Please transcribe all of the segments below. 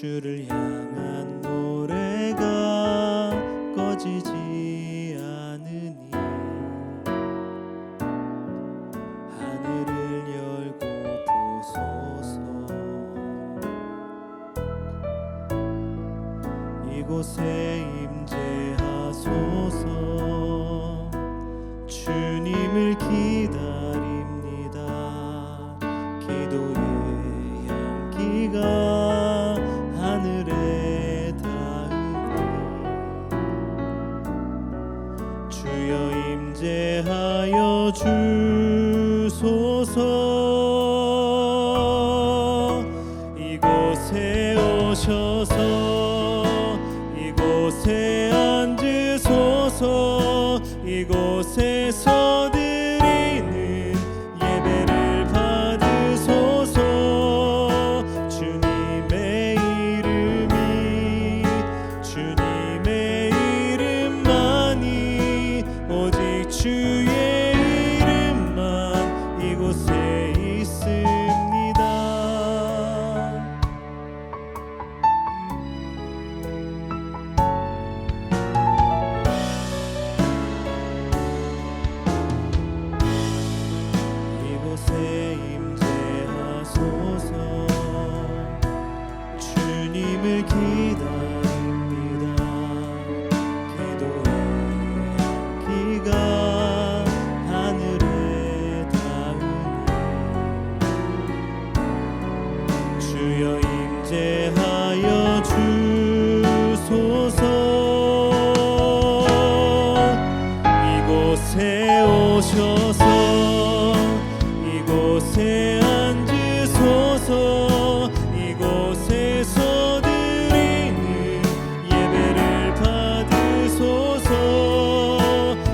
주를 향한 노래가 꺼지지 않으니 하늘을 열고 보소서. 이곳에 임재하소서. 주님을 기다립니다. 기도의 향기가 하늘에 닿으니 주여 임재하여 주소서. 이곳에 오셔서 이곳에 앉으소서. 이곳에서 드리는 예배를 받으소서. 주님의 이름이 주님의 이름만이 오직 주의 이름만 이곳에 있습니다. 이곳에 임재하소서. 주님을 기다립니다. 기도의 향기가 하늘에 닿으니 주여 임재하여 주소서. 이곳에 오셔서 이곳에 앉으소서. 이곳에서 드리는 예배를 받으소서.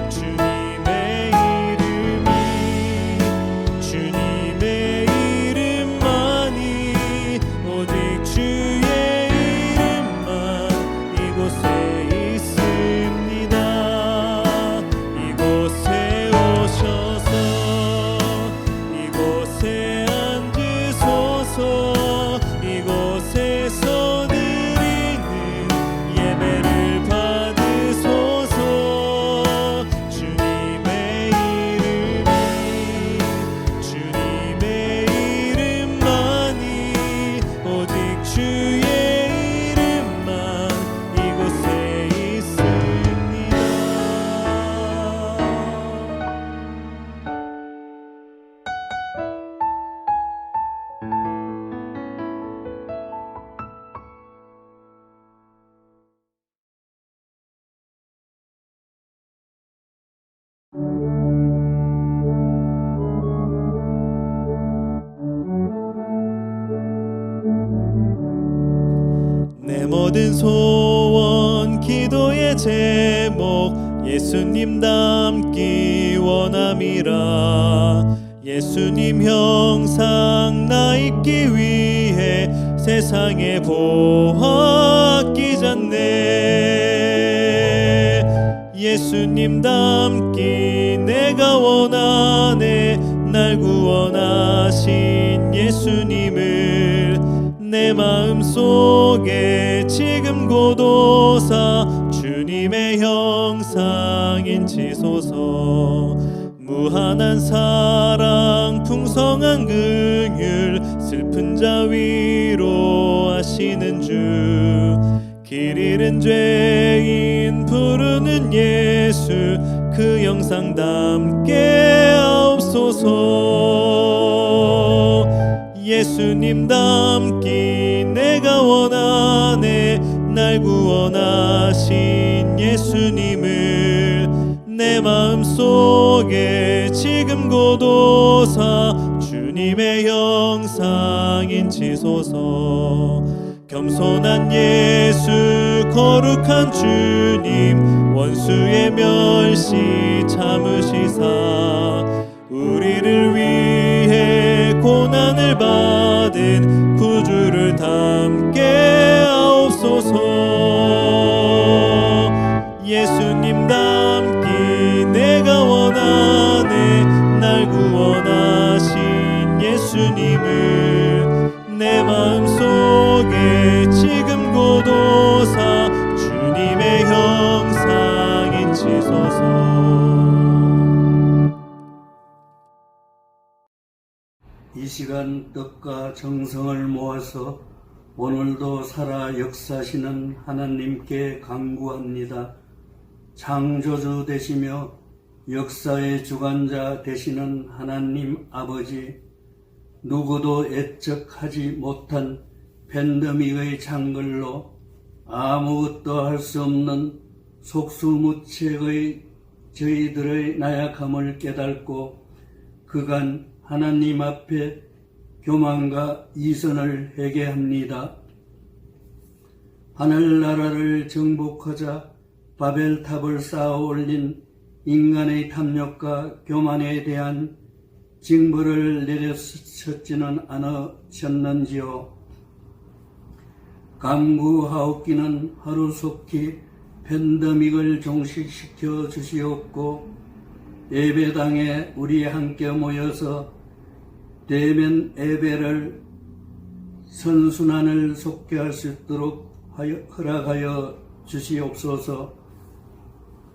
주님의 이름이 주님의 이름만이 오직 주의 이름만 이곳에 있습니다. 이곳에 오셔서 이곳에 앉으소서. 이곳에서 드리는 예배를 받으소서. 주님의 이름이 주님의 이름만이 오직 주의 이름만 이곳에 있습니다. 내 모든 소원 기도의 제목 예수님 닮기 원함이라. 예수님 형상 나 입기 위해 세상에 보았기 전에 예수님 닮기 내가 원하네. 날 구원하신 예수님을 내 마음속에 지금 고도사 주님의 형상 인치소서. 무한한 사랑 풍성한 긍휼 슬픈 자 위로하시는 주. 길 잃은 죄인 부르는 예수 그 영상 담게 하옵소서. 예수님 닮기 내가 원하네. 날 구원하신 예수님을 내 마음속에 지금 고도사 주님의 형상 인치소서. 겸손한 예수 거룩한 주님 원수의 멸시 참으시사 우리를 위해 고난을 받은 구주를 담게 하옵소서. 예수님 닮기 내가 원하네. 날 구원하신 예수님을 내 마음속에 지금 주시소서. 이 시간 뜻과 정성을 모아서 오늘도 살아 역사하시는 하나님께 간구합니다. 창조주 되시며 역사의 주관자 되시는 하나님 아버지, 누구도 예측하지 못한 팬데믹의 창걸로 아무것도 할 수 없는 속수무책의 저희들의 나약함을 깨닫고 그간 하나님 앞에 교만과 이선을 회개합니다. 하늘나라를 정복하자 바벨탑을 쌓아 올린 인간의 탐욕과 교만에 대한 징벌을 내렸었지는 않으셨는지요. 간구하옵기는 하루속히 팬데믹을 종식시켜 주시옵고 예배당에 우리 함께 모여서 대면 예배를 선순환을 속게 할 수 있도록 허락하여 주시옵소서.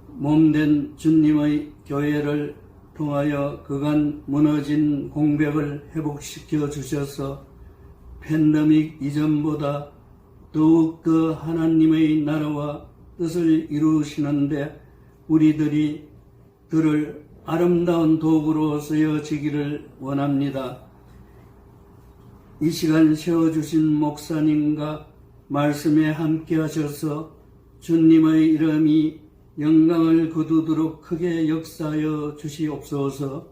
몸된 주님의 교회를 통하여 그간 무너진 공백을 회복시켜 주셔서 팬데믹 이전보다 더욱더 하나님의 나라와 뜻을 이루시는데 우리들이 들을 아름다운 도구로 쓰여지기를 원합니다. 이 시간 세워주신 목사님과 말씀에 함께 하셔서 주님의 이름이 영광을 거두도록 크게 역사하여 주시옵소서.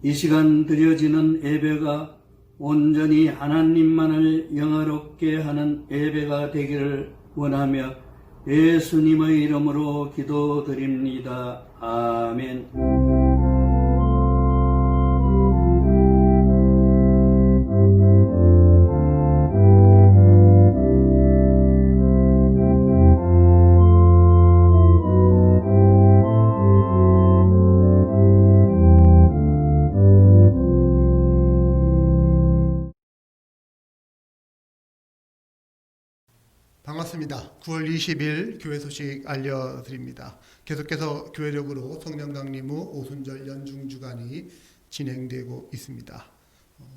이 시간 드려지는 예배가 온전히 하나님만을 영화롭게 하는 예배가 되기를 원하며 예수님의 이름으로 기도드립니다. 아멘. 반갑습니다. 9월 20일 교회 소식 알려드립니다. 계속해서 교회력으로 성령 강림 후 오순절 연중 주간이 진행되고 있습니다.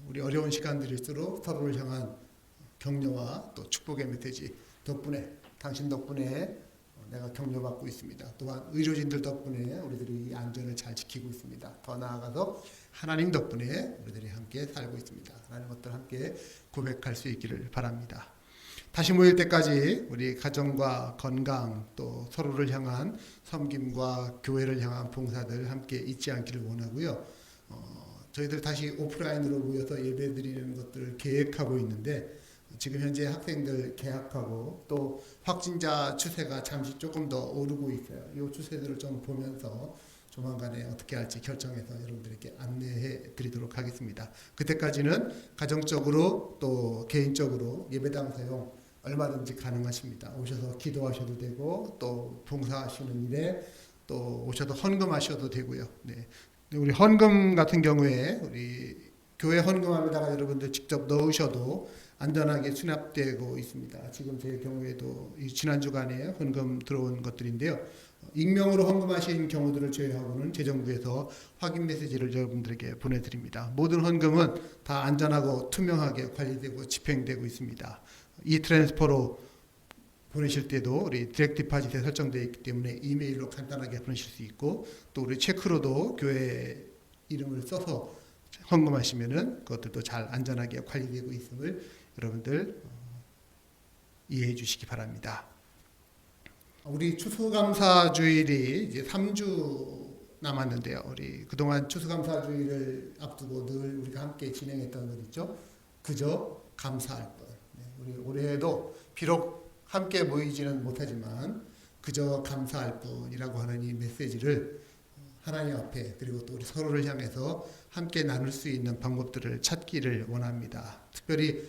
우리 어려운 시간들일수록 서로를 향한 격려와 또 축복의 메시지 덕분에, 당신 덕분에 내가 격려받고 있습니다. 또한 의료진들 덕분에 우리들이 이 안전을 잘 지키고 있습니다. 더 나아가서 하나님 덕분에 우리들이 함께 살고 있습니다. 하나님 것들 함께 고백할 수 있기를 바랍니다. 다시 모일 때까지 우리 가정과 건강 또 서로를 향한 섬김과 교회를 향한 봉사들 함께 잊지 않기를 원하고요. 저희들 다시 오프라인으로 모여서 예배드리는 것들을 계획하고 있는데 지금 현재 학생들 개학하고 또 확진자 추세가 잠시 조금 더 오르고 있어요. 이 추세들을 좀 보면서 조만간에 어떻게 할지 결정해서 여러분들에게 안내해 드리도록 하겠습니다. 그때까지는 가정적으로 또 개인적으로 예배당 사용 얼마든지 가능하십니다. 오셔서 기도하셔도 되고 또 봉사하시는 일에 또 오셔서 헌금하셔도 되고요. 네. 우리 헌금 같은 경우에 우리 교회 헌금함에다가 여러분들 직접 넣으셔도 안전하게 수납되고 있습니다. 지금 제 경우에도 이 지난 주간에 헌금 들어온 것들인데요. 익명으로 헌금하신 경우들을 제외하고는 재정부에서 확인 메시지를 여러분들에게 보내드립니다. 모든 헌금은 다 안전하고 투명하게 관리되고 집행되고 있습니다. 이 트랜스퍼로 보내실 때도 우리 디렉트 디파짓에 설정되어 있기 때문에 이메일로 간단하게 보내실 수 있고 또 우리 체크로도 교회 이름을 써서 헌금하시면은 그것들도 잘 안전하게 관리되고 있음을 여러분들 이해해 주시기 바랍니다. 우리 추수감사주일이 이제 3주 남았는데요. 우리 그동안 추수감사주일을 앞두고 늘 우리가 함께 진행했던 것 있죠. 그저 감사할 것. 우리 올해에도 비록 함께 모이지는 못하지만 그저 감사할 뿐이라고 하는 이 메시지를 하나님 앞에 그리고 또 우리 서로를 향해서 함께 나눌 수 있는 방법들을 찾기를 원합니다. 특별히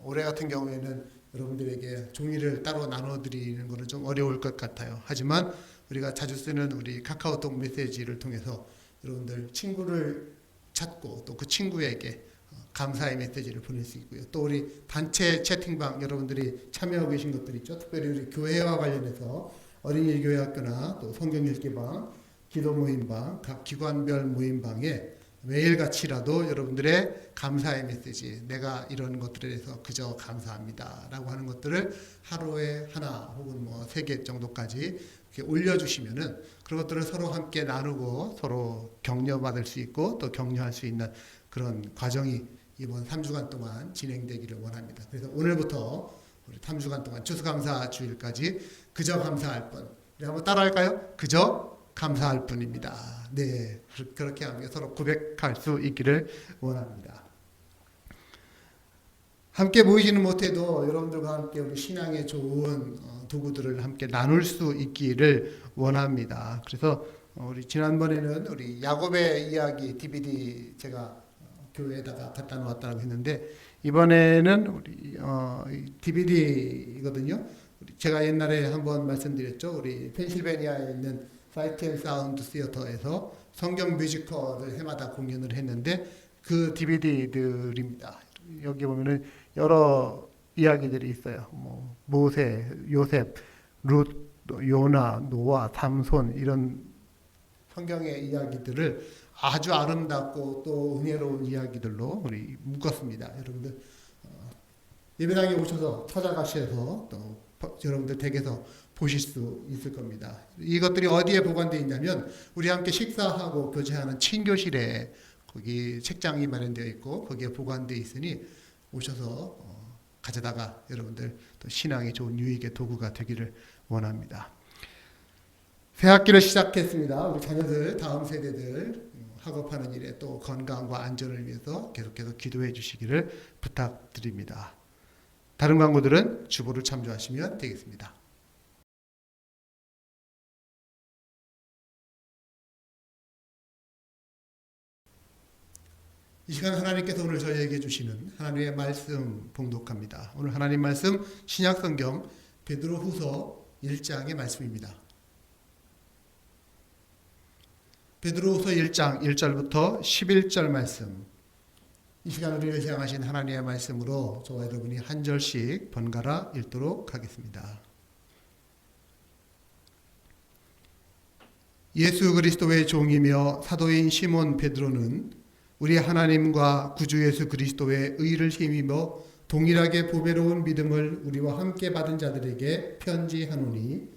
올해 같은 경우에는 여러분들에게 종이를 따로 나눠드리는 것은 좀 어려울 것 같아요. 하지만 우리가 자주 쓰는 우리 카카오톡 메시지를 통해서 여러분들 친구를 찾고 또 그 친구에게 감사의 메시지를 보낼 수 있고요. 또 우리 단체 채팅방 여러분들이 참여하고 계신 것들 있죠. 특별히 우리 교회와 관련해서 어린이 교회학교나 또 성경 읽기방, 기도 모임방, 각 기관별 모임방에 매일같이라도 여러분들의 감사의 메시지, 내가 이런 것들에 대해서 그저 감사합니다 라고 하는 것들을 하루에 하나 혹은 뭐 3개 정도까지 이렇게 올려주시면은 그런 것들을 서로 함께 나누고 서로 격려받을 수 있고 또 격려할 수 있는 그런 과정이 이번 3주간 동안 진행되기를 원합니다. 그래서 오늘부터 우리 3주간 동안 추수감사 주일까지 그저 감사할 뿐. 우리 한번 따라할까요? 그저 감사할 뿐입니다. 네, 그렇게 하며 서로 고백할 수 있기를 원합니다. 함께 모이지는 못해도 여러분들과 함께 우리 신앙의 좋은 도구들을 함께 나눌 수 있기를 원합니다. 그래서 우리 지난번에는 우리 야곱의 이야기 DVD 제가 교회에다가 갖다 놓았다고 했는데 이번에는 우리 DVD이거든요. 제가 옛날에 한번 말씀드렸죠. 우리 펜실베니아에 있는 사이트 앤 사운드 시어터에서 성경 뮤지컬을 해마다 공연을 했는데 그 DVD들입니다. 여기 보면은 여러 이야기들이 있어요. 뭐 모세, 요셉, 룻, 요나, 노아, 삼손 이런 성경의 이야기들을 아주 아름답고 또 은혜로운 이야기들로 우리 묶었습니다. 여러분들 예배당에 오셔서 찾아가셔서 또 여러분들 댁에서 보실 수 있을 겁니다. 이것들이 어디에 보관되어 있냐면 우리 함께 식사하고 교제하는 친교실에 거기 책장이 마련되어 있고 거기에 보관되어 있으니 오셔서 가져다가 여러분들 또 신앙의 좋은 유익의 도구가 되기를 원합니다. 새 학기를 시작했습니다. 우리 자녀들 다음 세대들 학업하는 일에 또 건강과 안전을 위해서 계속해서 기도해 주시기를 부탁드립니다. 다른 광고들은 주보를 참조하시면 되겠습니다. 이 시간 하나님께서 오늘 저희에게 주시는 하나님의 말씀 봉독합니다. 오늘 하나님 말씀 신약성경 베드로후서 1장의 말씀입니다. 베드로후서 1장 1절부터 11절 말씀. 이 시간 우리를 사랑하신 하나님의 말씀으로 저와 여러분이 한 절씩 번갈아 읽도록 하겠습니다. 예수 그리스도의 종이며 사도인 시몬 베드로는 우리 하나님과 구주 예수 그리스도의 의를 힘입어 동일하게 보배로운 믿음을 우리와 함께 받은 자들에게 편지하노니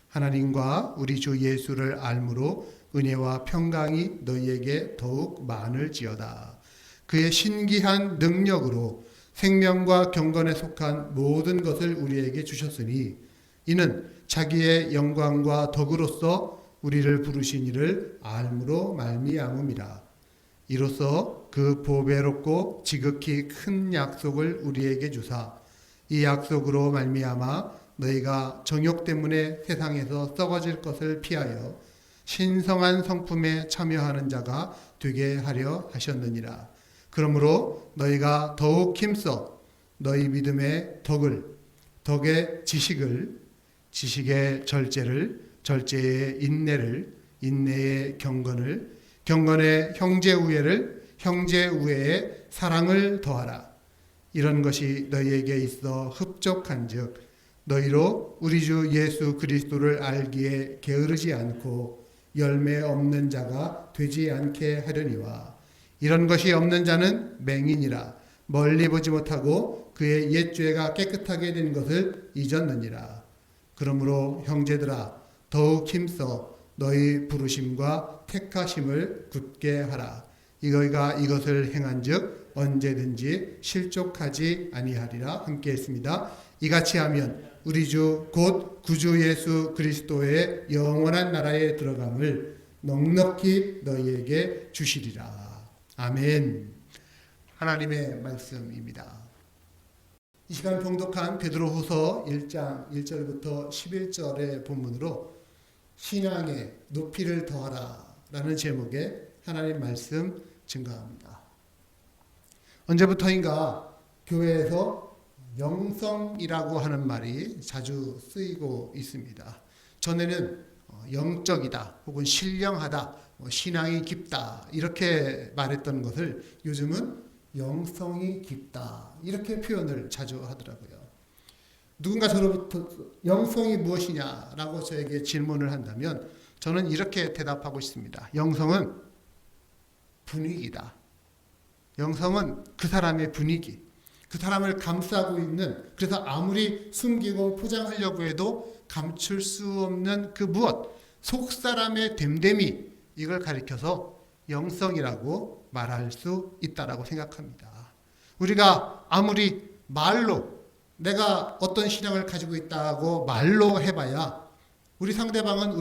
하나님과 우리 주 예수를 알므로 은혜와 평강이 너희에게 더욱 많을지어다. 그의 신기한 능력으로 생명과 경건에 속한 모든 것을 우리에게 주셨으니 이는 자기의 영광과 덕으로서 우리를 부르신 이를 알므로 말미암음이라. 이로써 그 보배롭고 지극히 큰 약속을 우리에게 주사 이 약속으로 말미암아 너희가 정욕 때문에 세상에서 썩어질 것을 피하여 신성한 성품에 참여하는 자가 되게 하려 하셨느니라. 그러므로 너희가 더욱 힘써 너희 믿음의 덕을, 덕의 지식을, 지식의 절제를, 절제의 인내를, 인내의 경건을, 경건의 형제우애를, 형제우애의 사랑을 더하라. 이런 것이 너희에게 있어 흡족한즉 너희로 우리 주 예수 그리스도를 알기에 게으르지 않고 열매 없는 자가 되지 않게 하려니와 이런 것이 없는 자는 맹인이라 멀리 보지 못하고 그의 옛 죄가 깨끗하게 된 것을 잊었느니라. 그러므로 형제들아 더욱 힘써 너희 부르심과 택하심을 굳게 하라. 너희가 이것을 행한즉 언제든지 실족하지 아니하리라. 함께 했습니다. 이같이 하면 우리 주 곧 구주 예수 그리스도의 영원한 나라에 들어감을 넉넉히 너희에게 주시리라. 아멘. 하나님의 말씀입니다. 이 시간 봉독한 베드로후서 1장 1절부터 11절의 본문으로 신앙의 높이를 더하라 라는 제목의 하나님 말씀 증거합니다. 언제부터인가 교회에서 영성이라고 하는 말이 자주 쓰이고 있습니다. 전에는 영적이다 혹은 신령하다, 신앙이 깊다 이렇게 말했던 것을 요즘은 영성이 깊다 이렇게 표현을 자주 하더라고요. 누군가 저로부터 영성이 무엇이냐라고 저에게 질문을 한다면 저는 이렇게 대답하고 싶습니다. 영성은 분위기다. 영성은 그 사람의 분위기, 그 사람을 감싸고 있는, 그래서 아무리 숨기고 포장하려고 해도 감출 수 없는 그 무엇, 속 사람의 됨됨이, 이걸 가리켜서 영성이라고 말할 수 있다라고 생각합니다. 우리가 아무리 말로 내가 어떤 신앙을 가지고 있다고 말로 해봐야 우리 상대방은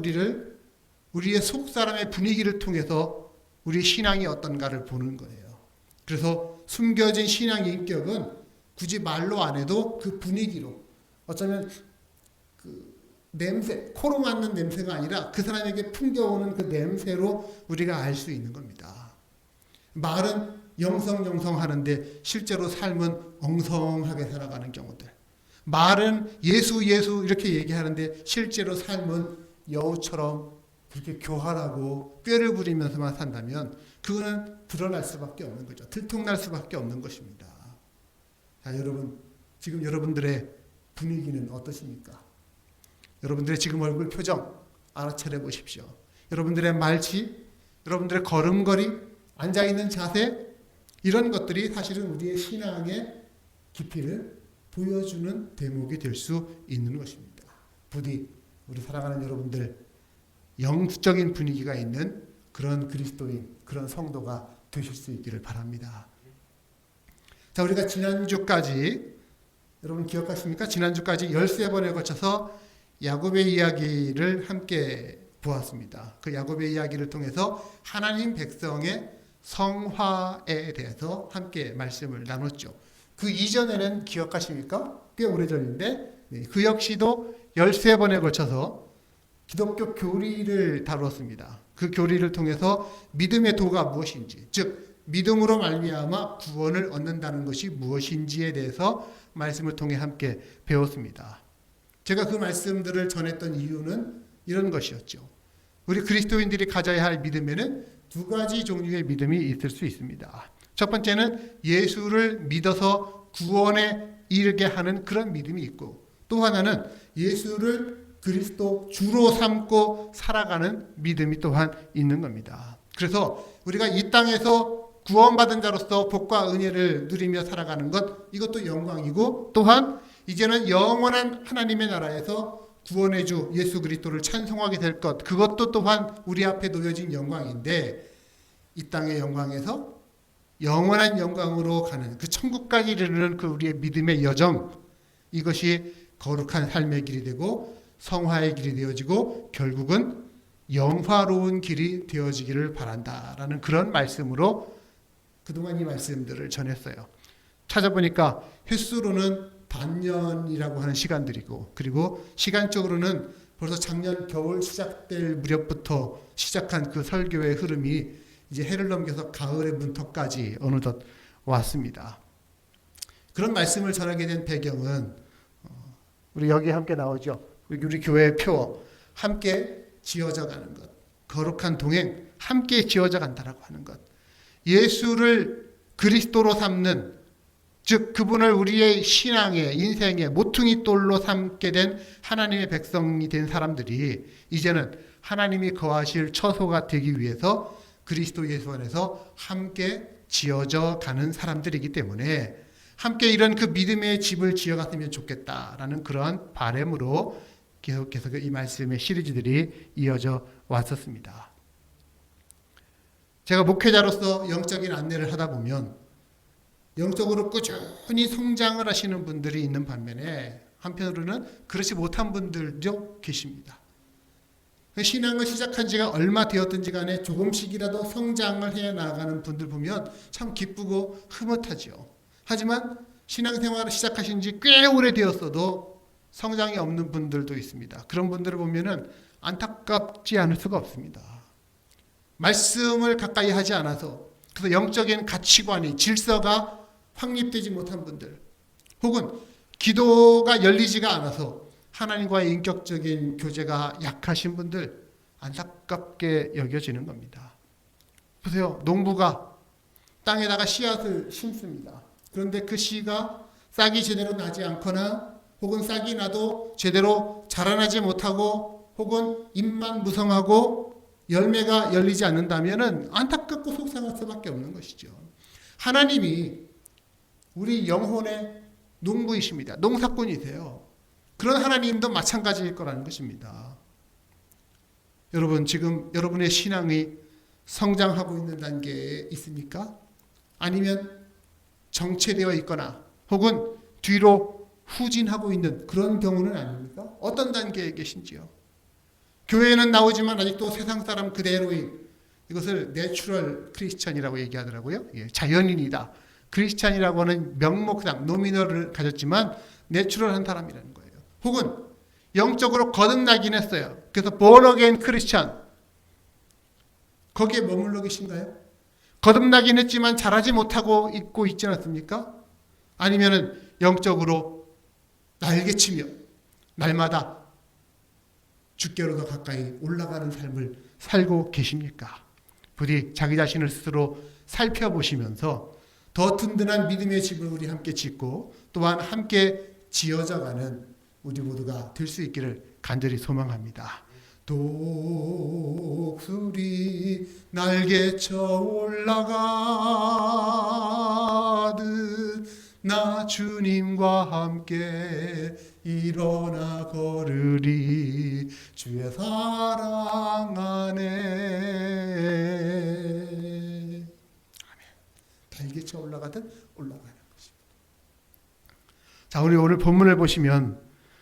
우리의 속 사람의 분위기를 통해서 우리 신앙이 어떤가를 보는 거예요. 그래서 숨겨진 신앙의 인격은 굳이 말로 안 해도 그 분위기로, 어쩌면 그 냄새, 코로 맡는 냄새가 아니라 그 사람에게 풍겨오는 그 냄새로 우리가 알 수 있는 겁니다. 말은 영성 하는데 실제로 삶은 엉성하게 살아가는 경우들. 말은 예수 이렇게 얘기하는데 실제로 삶은 여우처럼 그렇게 교활하고 꾀를 부리면서만 산다면 그거는 드러날 수밖에 없는 거죠. 들통날 수밖에 없는 것입니다. 자, 여러분, 지금 여러분들의 분위기는 어떠십니까? 여러분들의 지금 얼굴 표정 알아차려 보십시오. 여러분들의 말치, 여러분들의 걸음걸이, 앉아있는 자세, 이런 것들이 사실은 우리의 신앙의 깊이를 보여주는 대목이 될 수 있는 것입니다. 부디 우리 사랑하는 여러분들, 영적인 분위기가 있는 그런 그리스도인, 그런 성도가 되실 수 있기를 바랍니다. 자, 우리가 지난주까지, 여러분 기억하십니까? 지난주까지 13번에 거쳐서 야곱의 이야기를 함께 보았습니다. 그 야곱의 이야기를 통해서 하나님 백성의 성화에 대해서 함께 말씀을 나눴죠. 그 이전에는 기억하십니까? 꽤 오래전인데 그 역시도 13번에 걸쳐서 기독교 교리를 다루었습니다. 그 교리를 통해서 믿음의 도가 무엇인지, 즉 믿음으로 말미암아 구원을 얻는다는 것이 무엇인지에 대해서 말씀을 통해 함께 배웠습니다. 제가 그 말씀들을 전했던 이유는 이런 것이었죠. 우리 그리스도인들이 가져야 할 믿음에는 두 가지 종류의 믿음이 있을 수 있습니다. 첫 번째는 예수를 믿어서 구원에 이르게 하는 그런 믿음이 있고, 또 하나는 예수를 그리스도 주로 삼고 살아가는 믿음이 또한 있는 겁니다. 그래서 우리가 이 땅에서 구원받은 자로서 복과 은혜를 누리며 살아가는 것, 이것도 영광이고, 또한 이제는 영원한 하나님의 나라에서 구원의 주 예수 그리스도를 찬송하게 될 것, 그것도 또한 우리 앞에 놓여진 영광인데, 이 땅의 영광에서 영원한 영광으로 가는 그 천국까지 이르는 그 우리의 믿음의 여정, 이것이 거룩한 삶의 길이 되고 성화의 길이 되어지고 결국은 영화로운 길이 되어지기를 바란다라는 그런 말씀으로 그동안 이 말씀들을 전했어요. 찾아보니까 횟수로는 반년이라고 하는 시간들이고, 그리고 시간적으로는 벌써 작년 겨울 시작될 무렵부터 시작한 그 설교의 흐름이 이제 해를 넘겨서 가을의 문턱까지 어느덧 왔습니다. 그런 말씀을 전하게 된 배경은 우리 여기 함께 나오죠. 우리 교회의 표, 함께 지어져 가는 것, 거룩한 동행, 함께 지어져 간다라고 하는 것, 예수를 그리스도로 삼는, 즉 그분을 우리의 신앙의 인생의 모퉁이 돌로 삼게 된 하나님의 백성이 된 사람들이 이제는 하나님이 거하실 처소가 되기 위해서 그리스도 예수 안에서 함께 지어져 가는 사람들이기 때문에 함께 이런 그 믿음의 집을 지어갔으면 좋겠다라는 그러한 바람으로 계속해서 이 말씀의 시리즈들이 이어져 왔었습니다. 제가 목회자로서 영적인 안내를 하다 보면 영적으로 꾸준히 성장을 하시는 분들이 있는 반면에 한편으로는 그렇지 못한 분들도 계십니다. 신앙을 시작한 지가 얼마 되었든지 간에 조금씩이라도 성장을 해 나가는 분들 보면 참 기쁘고 흐뭇하죠. 하지만 신앙생활을 시작하신 지 꽤 오래되었어도 성장이 없는 분들도 있습니다. 그런 분들을 보면은 안타깝지 않을 수가 없습니다. 말씀을 가까이 하지 않아서, 그래서 영적인 가치관이, 질서가 확립되지 못한 분들, 혹은 기도가 열리지가 않아서 하나님과의 인격적인 교제가 약하신 분들, 안타깝게 여겨지는 겁니다. 보세요. 농부가 땅에다가 씨앗을 심습니다. 그런데 그 씨가 싹이 제대로 나지 않거나 혹은 싹이 나도 제대로 자라나지 못하고 혹은 잎만 무성하고 열매가 열리지 않는다면 안타깝고 속상할 수밖에 없는 것이죠. 하나님이 우리 영혼의 농부이십니다. 농사꾼이세요. 그런 하나님도 마찬가지일 거라는 것입니다. 여러분, 지금 여러분의 신앙이 성장하고 있는 단계에 있습니까? 아니면 정체되어 있거나 혹은 뒤로 후진하고 있는 그런 경우는 아닙니까? 어떤 단계에 계신지요? 교회에는 나오지만 아직도 세상 사람 그대로인, 이것을 내추럴 크리스찬이라고 얘기하더라고요. 예, 자연인이다. 크리스찬이라고 하는 명목상 노미널을 가졌지만 내추럴한 사람이라는 거예요. 혹은 영적으로 거듭나긴 했어요. 그래서 born again 크리스찬, 거기에 머물러 계신가요? 거듭나긴 했지만 잘하지 못하고 있고 있지 않습니까? 아니면은 영적으로 날개치며 날마다 주께로 더 가까이 올라가는 삶을 살고 계십니까? 부디 자기 자신을 스스로 살펴보시면서 더 든든한 믿음의 집을 우리 함께 짓고 또한 함께 지어져가는 우리 모두가 될 수 있기를 간절히 소망합니다. 독수리 날개쳐 올라가듯 나 주님과 함께 일어나 걸으리 주의 사랑 안에. 날개쳐 올라가듯 올라가는 것입니다. 자, 우리 오늘 본문을 보시면,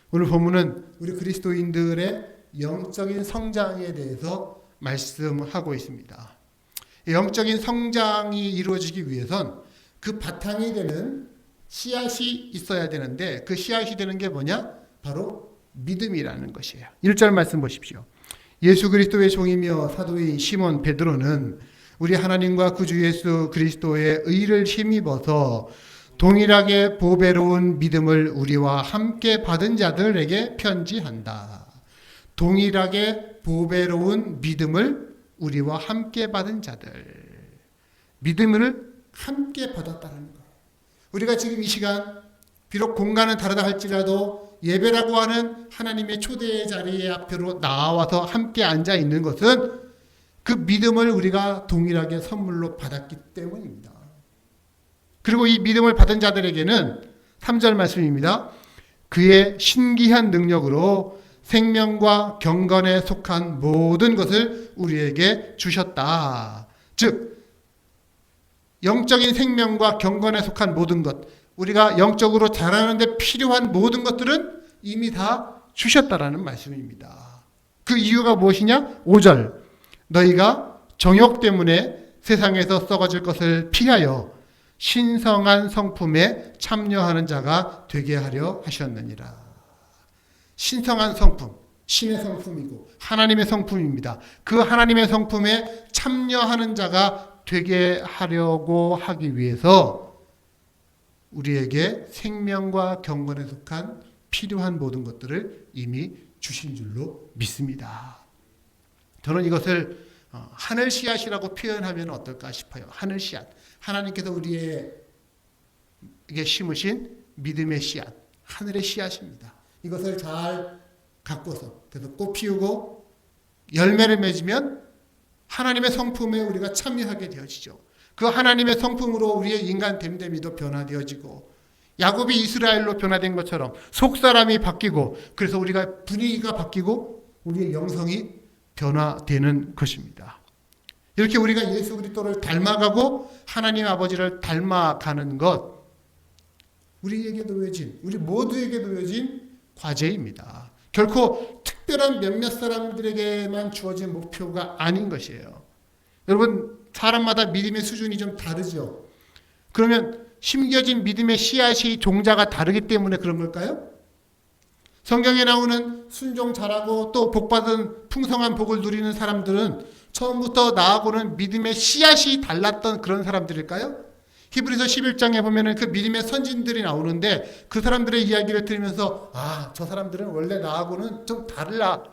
오늘 본문은 우리 그리스도인들의 영적인 성장에 대해서 말씀하고 있습니다. 영적인 성장이 이루어지기 위해선 그 바탕이 되는 씨앗이 있어야 되는데, 그 씨앗이 되는 게 뭐냐? 바로 믿음이라는 것이에요. 1절 말씀 보십시오. 예수 그리스도의 종이며 사도인 시몬 베드로는 우리 하나님과 구주 예수 그리스도의 의를 힘입어서 동일하게 보배로운 믿음을 우리와 함께 받은 자들에게 편지한다. 동일하게 보배로운 믿음을 우리와 함께 받은 자들. 믿음을 함께 받았다는 거예요. 우리가 지금 이 시간 비록 공간은 다르다 할지라도 예배라고 하는 하나님의 초대의 자리에 앞으로 나와서 함께 앉아 있는 것은 그 믿음을 우리가 동일하게 선물로 받았기 때문입니다. 그리고 이 믿음을 받은 자들에게는 3절 말씀입니다. 그의 신기한 능력으로 생명과 경건에 속한 모든 것을 우리에게 주셨다. 즉 영적인 생명과 경건에 속한 모든 것, 우리가 영적으로 자라는데 필요한 모든 것들은 이미 다 주셨다라는 말씀입니다. 그 이유가 무엇이냐? 5절. 너희가 정욕 때문에 세상에서 썩어질 것을 피하여 신성한 성품에 참여하는 자가 되게 하려 하셨느니라. 신성한 성품, 신의 성품이고 하나님의 성품입니다. 그 하나님의 성품에 참여하는 자가 되게 하려고 하기 위해서 우리에게 생명과 경건에 속한 필요한 모든 것들을 이미 주신 줄로 믿습니다. 저는 이것을 하늘 씨앗이라고 표현하면 어떨까 싶어요. 하늘 씨앗. 하나님께서 우리에게 심으신 믿음의 씨앗, 하늘의 씨앗입니다. 이것을 잘 가꿔서 그래서 꽃 피우고 열매를 맺으면 하나님의 성품에 우리가 참여하게 되어지죠. 그 하나님의 성품으로 우리의 인간 됨됨이도 변화되어지고 야곱이 이스라엘로 변화된 것처럼 속사람이 바뀌고 그래서 우리가 분위기가 바뀌고 우리의 영성이 변화되는 것입니다. 이렇게 우리가 예수 그리스도를 닮아가고 하나님 아버지를 닮아가는 것, 우리에게 놓여진, 우리 모두에게 놓여진 과제입니다. 결코 특별한 몇몇 사람들에게만 주어진 목표가 아닌 것이에요. 여러분, 사람마다 믿음의 수준이 좀 다르죠. 그러면 심겨진 믿음의 씨앗이 종자가 다르기 때문에 그런 걸까요? 성경에 나오는 순종 잘하고 또 복받은 풍성한 복을 누리는 사람들은 처음부터 나하고는 믿음의 씨앗이 달랐던 그런 사람들일까요? 히브리서 11장에 보면은 그 믿음의 선진들이 나오는데 그 사람들의 이야기를 들으면서 아, 저 사람들은 원래 나하고는 좀 달라.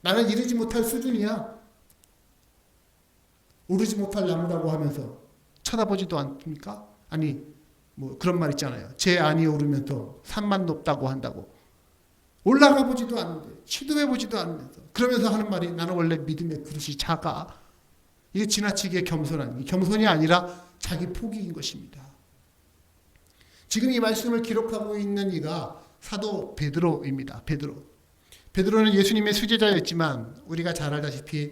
나는 이르지 못할 수준이야. 오르지 못할 나무라고 하면서 쳐다보지도 않습니까? 아니, 뭐 그런 말 있잖아요. 제 안이 오르면 더 산만 높다고 한다고. 올라가 보지도 않는데, 시도해 보지도 않으면서, 그러면서 하는 말이 나는 원래 믿음의 그릇이 작아. 이게 지나치게 겸손이 아니라 자기 포기인 것입니다. 지금 이 말씀을 기록하고 있는 이가 사도 베드로입니다. 베드로는 예수님의 수제자였지만 우리가 잘 알다시피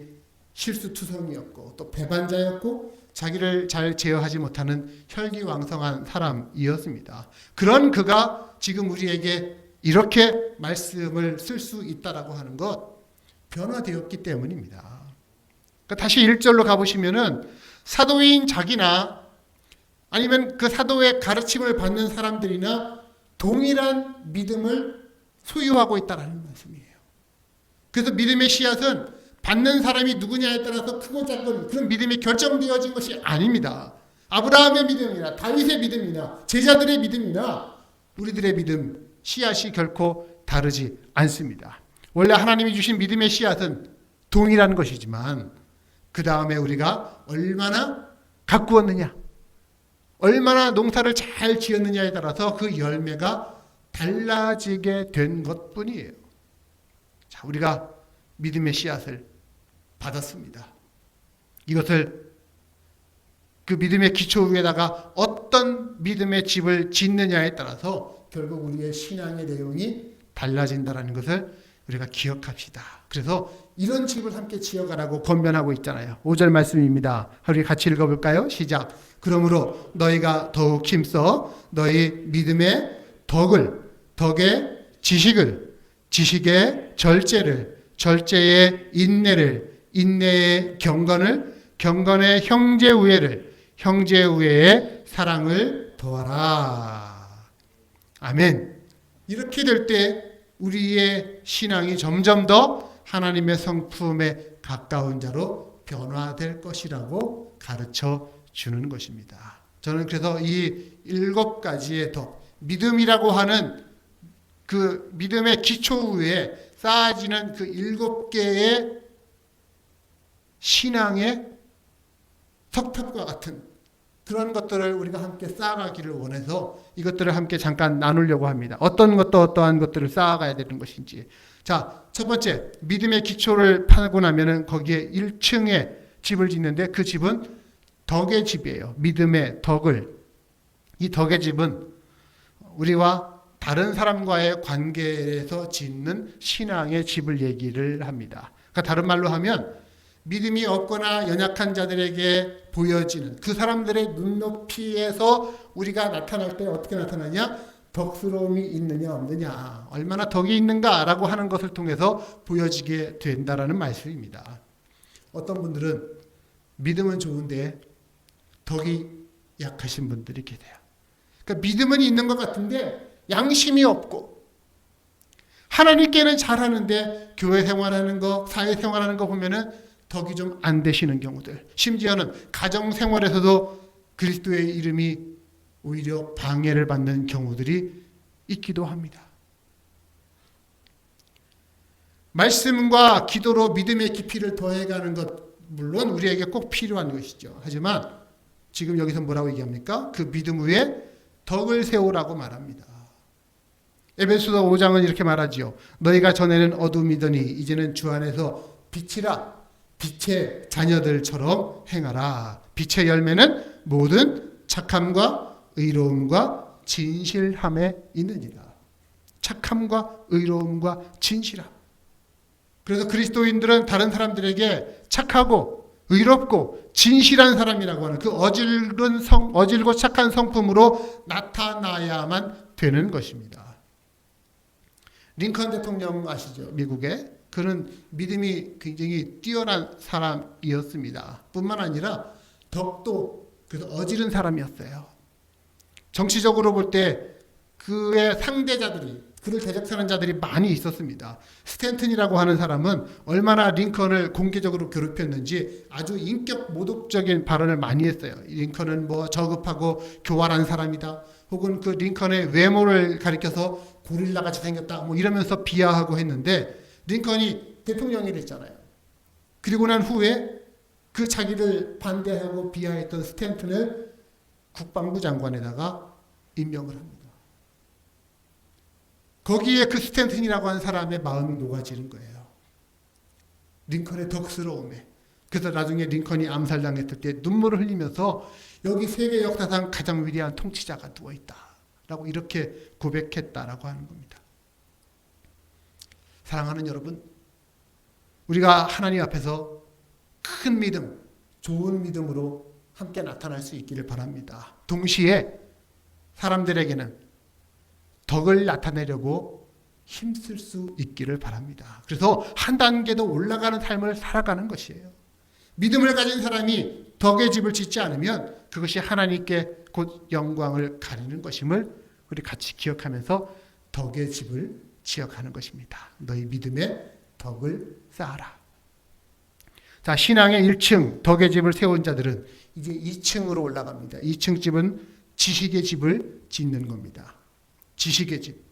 실수투성이었고 또 배반자였고 자기를 잘 제어하지 못하는 혈기왕성한 사람이었습니다. 그런 그가 지금 우리에게 이렇게 말씀을 쓸 수 있다라고 하는 것, 변화되었기 때문입니다. 그러니까 다시 1절로 가보시면은 사도인 자기나 아니면 그 사도의 가르침을 받는 사람들이나 동일한 믿음을 소유하고 있다는 말씀이에요. 그래서 믿음의 씨앗은 받는 사람이 누구냐에 따라서 크고 작은 그런 믿음이 결정되어진 것이 아닙니다. 아브라함의 믿음이나 다윗의 믿음이나 제자들의 믿음이나 우리들의 믿음, 씨앗이 결코 다르지 않습니다. 원래 하나님이 주신 믿음의 씨앗은 동일한 것이지만 그 다음에 우리가 얼마나 가꾸었느냐, 얼마나 농사를 잘 지었느냐에 따라서 그 열매가 달라지게 된 것뿐이에요. 자, 우리가 믿음의 씨앗을 받았습니다. 이것을 그 믿음의 기초 위에다가 어떤 믿음의 집을 짓느냐에 따라서 결국 우리의 신앙의 내용이 달라진다는 것을 우리가 기억합시다. 그래서 이런 집을 함께 지어가라고 권면하고 있잖아요. 5절 말씀입니다. 우리 같이 읽어볼까요? 시작. 그러므로 너희가 더욱 힘써 너희 믿음의 덕의 지식의 절제의 인내의 경건의 형제우애의 사랑을 더하라. 아멘. 이렇게 될 때 우리의 신앙이 점점 더 하나님의 성품에 가까운 자로 변화될 것이라고 가르쳐 주는 것입니다. 저는 그래서 이 7가지의 덕, 믿음이라고 하는 그 믿음의 기초 위에 쌓아지는 그 7개의 신앙의 석탑과 같은 그런 것들을 우리가 함께 쌓아가기를 원해서 이것들을 함께 잠깐 나누려고 합니다. 어떤 것도 어떠한 것들을 쌓아가야 되는 것인지. 자, 첫 번째, 믿음의 기초를 파고 나면은 거기에 1층에 집을 짓는데 그 집은 덕의 집이에요. 믿음의 이 덕의 집은 우리와 다른 사람과의 관계에서 짓는 신앙의 집을 얘기를 합니다. 그러니까 다른 말로 하면 믿음이 없거나 연약한 자들에게 보여지는 그 사람들의 눈높이에서 우리가 나타날 때 어떻게 나타나냐? 덕스러움이 있느냐 없느냐, 얼마나 덕이 있는가라고 하는 것을 통해서 보여지게 된다라는 말씀입니다. 어떤 분들은 믿음은 좋은데 덕이 약하신 분들이 계세요. 그러니까 믿음은 있는 것 같은데 양심이 없고 하나님께는 잘하는데 교회 생활하는 거, 사회 생활하는 거 보면은 덕이 좀 안 되시는 경우들, 심지어는 가정 생활에서도 그리스도의 이름이 오히려 방해를 받는 경우들이 있기도 합니다. 말씀과 기도로 믿음의 깊이를 더해가는 것 물론 우리에게 꼭 필요한 것이죠. 하지만 지금 여기서 뭐라고 얘기합니까? 그 믿음 위에 덕을 세우라고 말합니다. 에베소서 5장은 이렇게 말하지요. 너희가 전에는 어둠이더니 이제는 주 안에서 빛이라, 빛의 자녀들처럼 행하라. 빛의 열매는 모든 착함과 의로움과 진실함에 있느니라. 착함과 의로움과 진실함. 그래서 그리스도인들은 다른 사람들에게 착하고 의롭고 진실한 사람이라고 하는 그 어질고 착한 성품으로 나타나야만 되는 것입니다. 링컨 대통령 아시죠? 미국의. 그는 믿음이 굉장히 뛰어난 사람이었습니다. 뿐만 아니라 덕도 그래서 어지른 사람이었어요. 정치적으로 볼 때 그의 상대자들이, 그를 대적하는 자들이 많이 있었습니다. 스탠튼이라고 하는 사람은 얼마나 링컨을 공개적으로 괴롭혔는지 아주 인격 모독적인 발언을 많이 했어요. 링컨은 뭐 저급하고 교활한 사람이다. 혹은 그 링컨의 외모를 가리켜서 고릴라같이 생겼다. 뭐 이러면서 비하하고 했는데 링컨이 대통령이 됐잖아요. 그리고 난 후에 그 자기를 반대하고 비하했던 스탠튼을 국방부 장관에다가 임명을 합니다. 거기에 그 스탠튼이라고 하는 사람의 마음이 녹아지는 거예요. 링컨의 덕스러움에. 그래서 나중에 링컨이 암살당했을 때 눈물을 흘리면서 여기 세계 역사상 가장 위대한 통치자가 누워있다 라고 이렇게 고백했다라고 하는 겁니다. 사랑하는 여러분, 우리가 하나님 앞에서 큰 믿음, 좋은 믿음으로 함께 나타날 수 있기를 바랍니다. 동시에 사람들에게는 덕을 나타내려고 힘쓸 수 있기를 바랍니다. 그래서 한 단계 더 올라가는 삶을 살아가는 것이에요. 믿음을 가진 사람이 덕의 집을 짓지 않으면 그것이 하나님께 곧 영광을 가리는 것임을 우리 같이 기억하면서 덕의 집을 지어가는 것입니다. 너희 믿음의 덕을 쌓아라. 자, 신앙의 1층 덕의 집을 세운 자들은 이제 2층으로 올라갑니다. 2층 집은 지식의 집을 짓는 겁니다. 지식의 집.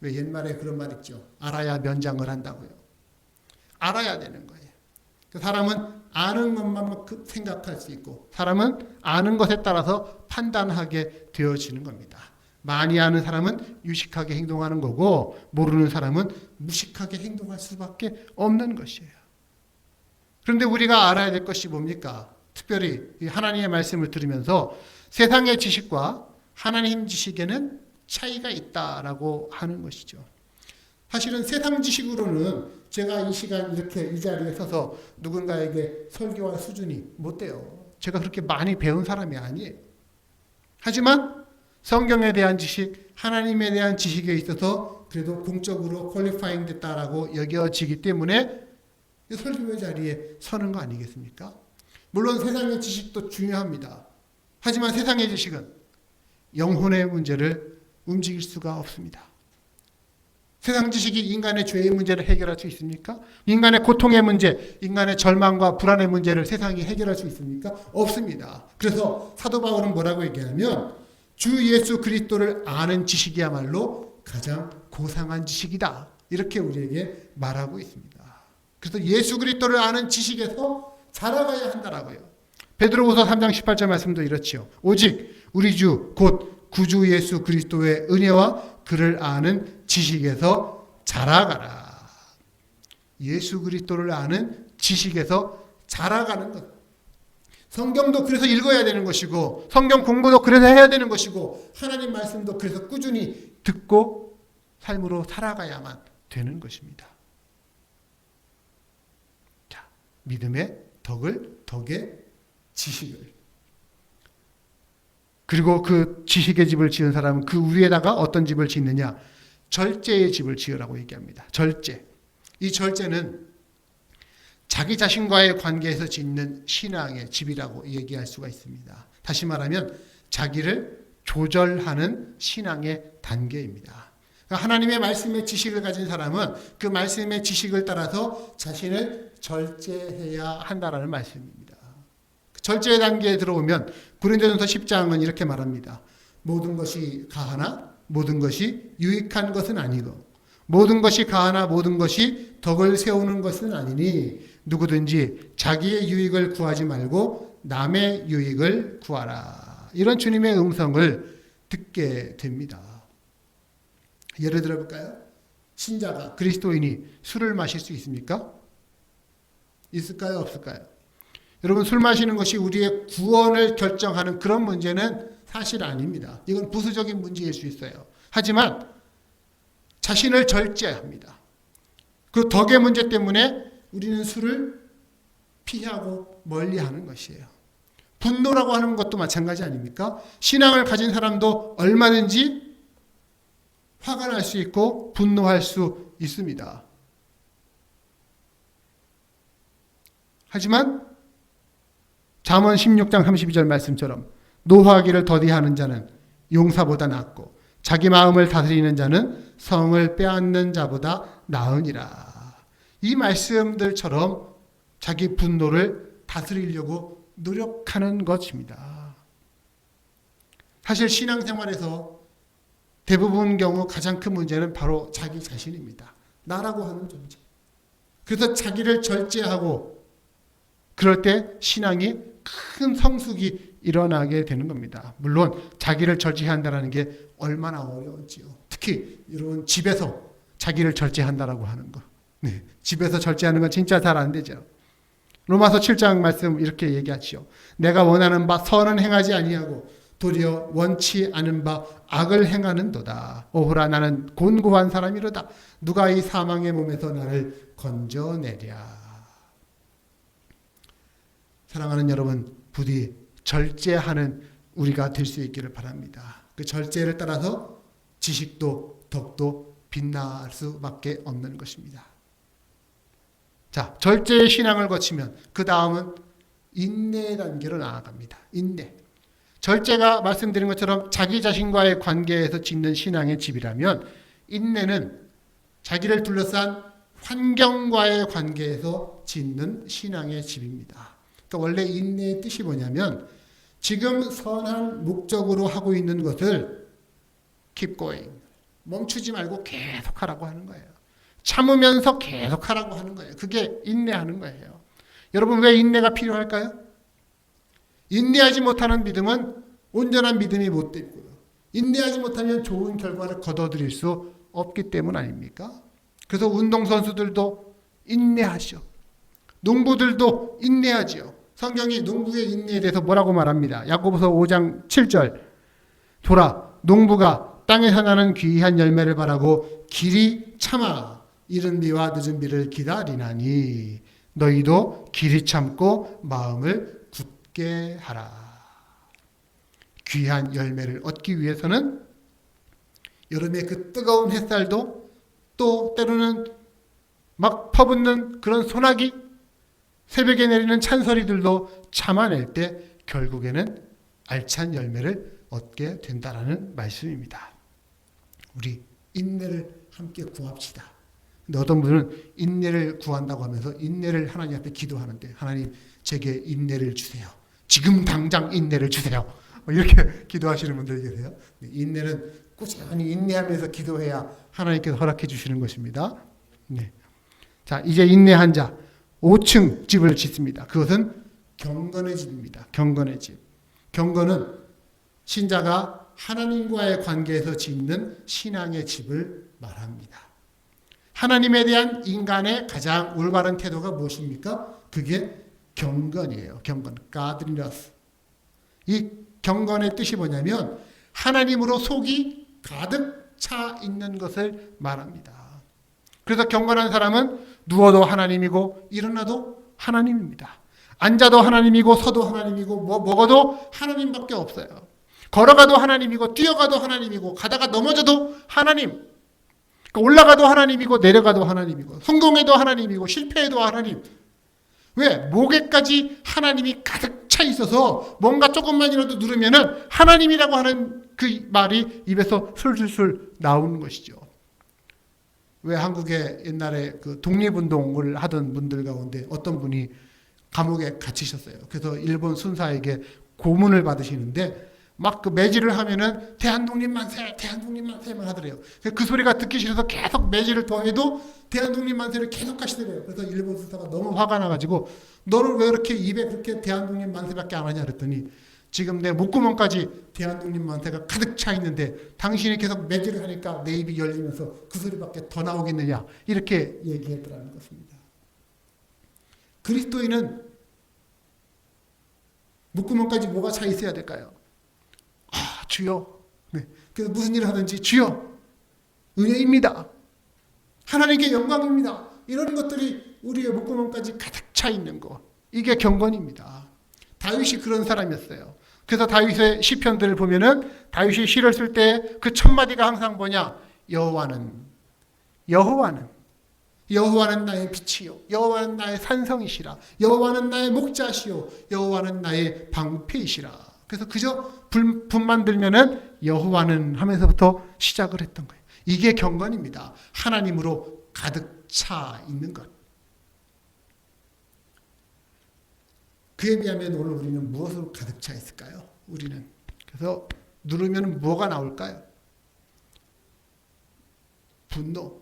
왜 옛말에 그런 말 있죠. 알아야 면장을 한다고요. 알아야 되는 거예요. 사람은 아는 것만 생각할 수 있고 사람은 아는 것에 따라서 판단하게 되어지는 겁니다. 많이 아는 사람은 유식하게 행동하는 거고 모르는 사람은 무식하게 행동할 수밖에 없는 것이에요. 그런데 우리가 알아야 될 것이 뭡니까? 특별히 하나님의 말씀을 들으면서 세상의 지식과 하나님 지식에는 차이가 있다라고 하는 것이죠. 사실은 세상 지식으로는 제가 이 시간 이렇게 이 자리에 서서 누군가에게 설교할 수준이 못 돼요. 제가 그렇게 많이 배운 사람이 아니에요. 하지만 성경에 대한 지식, 하나님에 대한 지식에 있어서 그래도 공적으로 퀄리파잉 됐다라고 여겨지기 때문에 설교의 자리에 서는 거 아니겠습니까? 물론 세상의 지식도 중요합니다. 하지만 세상의 지식은 영혼의 문제를 움직일 수가 없습니다. 세상 지식이 인간의 죄의 문제를 해결할 수 있습니까? 인간의 고통의 문제, 인간의 절망과 불안의 문제를 세상이 해결할 수 있습니까? 없습니다. 그래서 사도 바울은 뭐라고 얘기하냐면 주 예수 그리스도를 아는 지식이야말로 가장 고상한 지식이다. 이렇게 우리에게 말하고 있습니다. 그래서 예수 그리스도를 아는 지식에서 자라가야 한다라고요. 베드로후서 3장 18절 말씀도 이렇지요. 오직 우리 주 곧 구주 예수 그리스도의 은혜와 그를 아는 지식에서 자라가라. 예수 그리스도를 아는 지식에서 자라가는 것. 성경도 그래서 읽어야 되는 것이고 성경 공부도 그래서 해야 되는 것이고 하나님 말씀도 그래서 꾸준히 듣고 삶으로 살아가야만 되는 것입니다. 자, 믿음의 덕의 지식을. 그리고 그 지식의 집을 지은 사람은 그 위에다가 어떤 집을 짓느냐? 절제의 집을 지으라고 얘기합니다. 절제. 이 절제는 자기 자신과의 관계에서 짓는 신앙의 집이라고 얘기할 수가 있습니다. 다시 말하면 자기를 조절하는 신앙의 단계입니다. 그러니까 하나님의 말씀의 지식을 가진 사람은 그 말씀의 지식을 따라서 자신을 절제해야 한다라는 말씀입니다. 절제의 단계에 들어오면 고린도전서 10장은 이렇게 말합니다. 모든 것이 가하나 모든 것이 유익한 것은 아니고 모든 것이 가하나 모든 것이 덕을 세우는 것은 아니니 누구든지 자기의 유익을 구하지 말고 남의 유익을 구하라. 이런 주님의 음성을 듣게 됩니다. 예를 들어 볼까요? 신자가 그리스도인이 술을 마실 수 있습니까? 있을까요? 없을까요? 여러분, 술 마시는 것이 우리의 구원을 결정하는 그런 문제는 사실 아닙니다. 이건 부수적인 문제일 수 있어요. 하지만 자신을 절제합니다. 그 덕의 문제 때문에 우리는 술을 피하고 멀리하는 것이에요. 분노라고 하는 것도 마찬가지 아닙니까? 신앙을 가진 사람도 얼마든지 화가 날 수 있고 분노할 수 있습니다. 하지만 잠언 16장 32절 말씀처럼 노하기를 더디하는 자는 용사보다 낫고 자기 마음을 다스리는 자는 성을 빼앗는 자보다 나으니라. 이 말씀들처럼 자기 분노를 다스리려고 노력하는 것입니다. 사실 신앙생활에서 대부분 경우 가장 큰 문제는 바로 자기 자신입니다. 나라고 하는 존재. 그래서 자기를 절제하고 그럴 때 신앙이 큰 성숙이 일어나게 되는 겁니다. 물론 자기를 절제한다는 게 얼마나 어려운지요. 특히 여러분 집에서 자기를 절제한다라고 하는 거. 네, 집에서 절제하는 건 진짜 잘 안 되죠. 로마서 7장 말씀 이렇게 얘기하지요. 내가 원하는 바 선은 행하지 아니하고 도리어 원치 않은 바 악을 행하는도다. 오호라 나는 곤고한 사람이로다. 누가 이 사망의 몸에서 나를 건져내랴. 사랑하는 여러분, 부디 절제하는 우리가 될 수 있기를 바랍니다. 그 절제를 따라서 지식도 덕도 빛날 수밖에 없는 것입니다. 자, 절제의 신앙을 거치면 그 다음은 인내의 단계로 나아갑니다. 인내. 절제가 말씀드린 것처럼 자기 자신과의 관계에서 짓는 신앙의 집이라면 인내는 자기를 둘러싼 환경과의 관계에서 짓는 신앙의 집입니다. 그러니까 원래 인내의 뜻이 뭐냐면 지금 선한 목적으로 하고 있는 것을 keep going, 멈추지 말고 계속하라고 하는 거예요. 참으면서 계속하라고 하는 거예요. 그게 인내하는 거예요. 여러분 왜 인내가 필요할까요? 인내하지 못하는 믿음은 온전한 믿음이 못 되고요. 인내하지 못하면 좋은 결과를 거둬들일 수 없기 때문 아닙니까? 그래서 운동선수들도 인내하죠. 농부들도 인내하죠. 성경이 농부의 인내에 대해서 뭐라고 말합니다. 야고보서 5장 7절 보라 농부가 땅에서 나는 귀한 열매를 바라고 길이 참아 이른 비와 늦은 비를 기다리나니 너희도 길이 참고 마음을 굳게 하라. 귀한 열매를 얻기 위해서는 여름의 그 뜨거운 햇살도 또 때로는 막 퍼붓는 그런 소나기, 새벽에 내리는 찬소리들도 참아낼 때 결국에는 알찬 열매를 얻게 된다라는 말씀입니다. 우리 인내를 함께 구합시다. 근데 어떤 분은 인내를 구한다고 하면서 인내를 하나님 앞에 기도하는데 하나님 제게 인내를 주세요. 지금 당장 인내를 주세요. 이렇게 기도하시는 분들이 계세요. 인내는 꾸준히 인내하면서 기도해야 하나님께서 허락해 주시는 것입니다. 네. 자, 이제 인내한 자 5층 집을 짓습니다. 그것은 경건의 집입니다. 경건의 집. 경건은 신자가 하나님과의 관계에서 짓는 신앙의 집을 말합니다. 하나님에 대한 인간의 가장 올바른 태도가 무엇입니까? 그게 경건이에요. 경건. godliness. 이 경건의 뜻이 뭐냐면 하나님으로 속이 가득 차 있는 것을 말합니다. 그래서 경건한 사람은 누워도 하나님이고 일어나도 하나님입니다. 앉아도 하나님이고 서도 하나님이고 먹어도 하나님밖에 없어요. 걸어가도 하나님이고 뛰어가도 하나님이고 가다가 넘어져도 하나님. 올라가도 하나님이고 내려가도 하나님이고 성공해도 하나님이고 실패해도 하나님. 왜? 목에까지 하나님이 가득 차 있어서 뭔가 조금만이라도 누르면은 하나님이라고 하는 그 말이 입에서 술술술 나오는 것이죠. 왜 한국에 옛날에 그 독립운동을 하던 분들 가운데 어떤 분이 감옥에 갇히셨어요. 그래서 일본 순사에게 고문을 받으시는데 막 그 매질을 하면은 대한독립 만세, 대한독립 만세만 하더래요. 그 소리가 듣기 싫어서 계속 매질을 더해도 대한독립 만세를 계속 하시더래요. 그래서 일본 순사가 너무 화가 나가지고 너는 왜 이렇게 입에 그렇게 대한독립 만세밖에 안 하냐 그랬더니 지금 내 목구멍까지 대한독립 만세가 가득 차 있는데 당신이 계속 매질을 하니까 내 입이 열리면서 그 소리밖에 더 나오겠느냐 이렇게 얘기했더라는 것입니다. 그리스도인은 목구멍까지 뭐가 차 있어야 될까요? 아, 주여. 네. 그래서 무슨 일을 하든지 주여. 은혜입니다. 하나님께 영광입니다. 이런 것들이 우리의 목구멍까지 가득 차 있는 것. 이게 경건입니다. 다윗이 그런 사람이었어요. 그래서 다윗의 시편들을 보면은 다윗이 시를 쓸 때 그 첫 마디가 항상 뭐냐? 여호와는 나의 빛이요, 여호와는 나의 산성이시라, 여호와는 나의 목자시요, 여호와는 나의 방패이시라. 그래서 그저 분만 들면은 여호와는 하면서부터 시작을 했던 거예요. 이게 경건입니다. 하나님으로 가득 차 있는 것. 그에 비하면 오늘 우리는 무엇으로 가득 차 있을까요? 우리는. 그래서 누르면 뭐가 나올까요? 분노,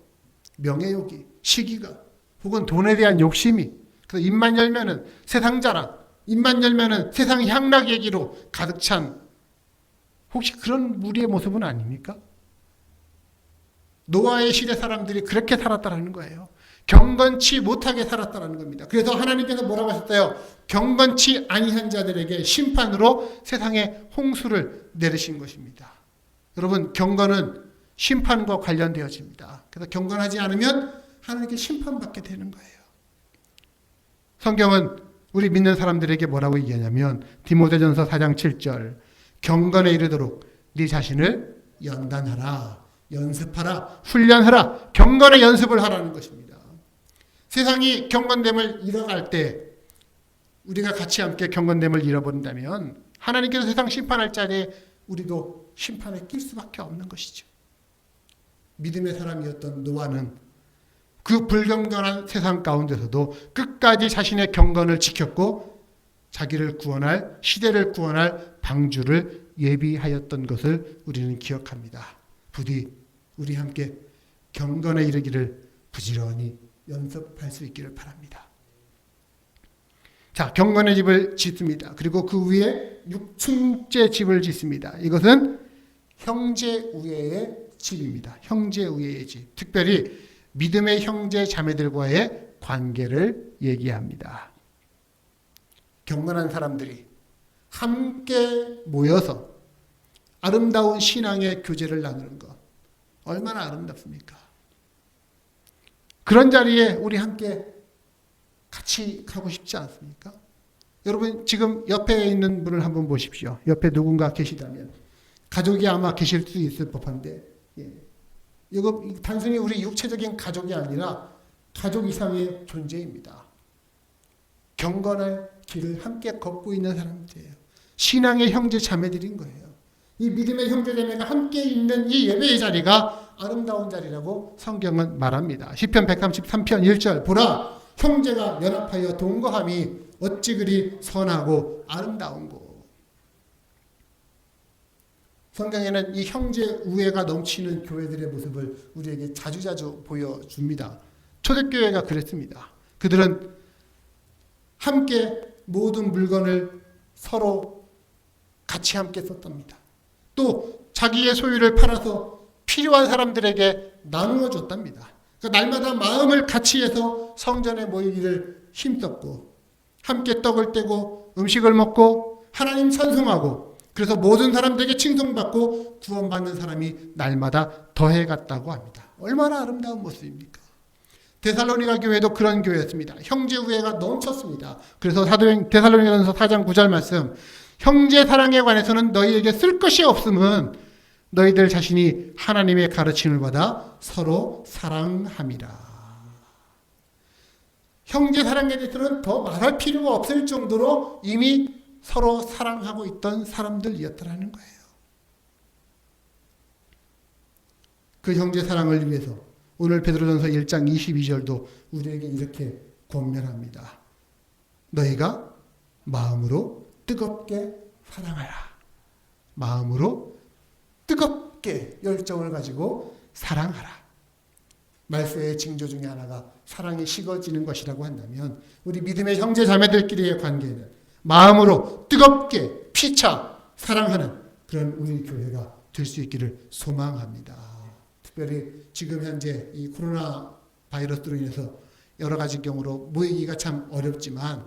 명예욕이, 시기가, 혹은 돈에 대한 욕심이. 그래서 입만 열면은 세상 자랑, 입만 열면은 세상 향락 얘기로 가득 찬, 혹시 그런 우리의 모습은 아닙니까? 노아의 시대 사람들이 그렇게 살았다라는 거예요. 경건치 못하게 살았다라는 겁니다. 그래서 하나님께서 뭐라고 하셨어요? 경건치 아니한 자들에게 심판으로 세상에 홍수를 내리신 것입니다. 여러분, 경건은 심판과 관련되어집니다. 그래서 경건하지 않으면 하나님께 심판받게 되는 거예요. 성경은 우리 믿는 사람들에게 뭐라고 얘기하냐면 디모데전서 4장 7절 경건에 이르도록 네 자신을 연단하라, 연습하라, 훈련하라, 경건의 연습을 하라는 것입니다. 세상이 경건됨을 잃어갈 때 우리가 같이 함께 경건됨을 잃어버린다면 하나님께서 세상 심판할 자리에 우리도 심판에 낄 수밖에 없는 것이죠. 믿음의 사람이었던 노아는 그 불경건한 세상 가운데서도 끝까지 자신의 경건을 지켰고 자기를 구원할, 시대를 구원할 방주를 예비하였던 것을 우리는 기억합니다. 부디 우리 함께 경건에 이르기를 부지런히 연습할 수 있기를 바랍니다. 자, 경건의 집을 짓습니다. 그리고 그 위에 6층째 집을 짓습니다. 이것은 형제 우애의 집입니다. 형제 우애의 집. 특별히 믿음의 형제 자매들과의 관계를 얘기합니다. 경건한 사람들이 함께 모여서 아름다운 신앙의 교제를 나누는 것 얼마나 아름답습니까? 그런 자리에 우리 함께 같이 가고 싶지 않습니까? 여러분 지금 옆에 있는 분을 한번 보십시오. 옆에 누군가 계시다면 가족이 아마 계실 수 있을 법한데 이거 단순히 우리 육체적인 가족이 아니라 가족 이상의 존재입니다. 경건할 길을 함께 걷고 있는 사람들이에요. 신앙의 형제 자매들인 거예요. 이 믿음의 형제 자매가 함께 있는 이 예배의 자리가 아름다운 자리라고 성경은 말합니다. 시편 133편 1절 보라 형제가 연합하여 동거함이 어찌 그리 선하고 아름다운고. 성경에는 이 형제 우애가 넘치는 교회들의 모습을 우리에게 자주자주 보여줍니다. 초대교회가 그랬습니다. 그들은 함께 모든 물건을 서로 같이 함께 썼답니다. 또 자기의 소유를 팔아서 필요한 사람들에게 나누어 줬답니다. 그러니까 날마다 마음을 같이 해서 성전에 모이기를 힘썼고 함께 떡을 떼고 음식을 먹고 하나님 찬송하고 그래서 모든 사람들에게 칭송받고 구원받는 사람이 날마다 더해갔다고 합니다. 얼마나 아름다운 모습입니까? 데살로니가 교회도 그런 교회였습니다. 형제 우애가 넘쳤습니다. 그래서 사도행 데살로니가전서 4장 9절 말씀 형제 사랑에 관해서는 너희에게 쓸 것이 없음은 너희들 자신이 하나님의 가르침을 받아 서로 사랑함이라. 형제 사랑에 대해서는 더 말할 필요가 없을 정도로 이미 서로 사랑하고 있던 사람들이었더라는 거예요. 그 형제 사랑을 위해서 오늘 베드로전서 1장 22절도 우리에게 이렇게 권면합니다. 너희가 마음으로 뜨겁게 사랑하라. 마음으로 뜨겁게 열정을 가지고 사랑하라. 말세의 징조 중에 하나가 사랑이 식어지는 것이라고 한다면 우리 믿음의 형제 자매들끼리의 관계는 마음으로 뜨겁게 피차 사랑하는 그런 우리 교회가 될 수 있기를 소망합니다. 특별히 지금 현재 이 코로나 바이러스로 인해서 여러 가지 경우로 모이기가 참 어렵지만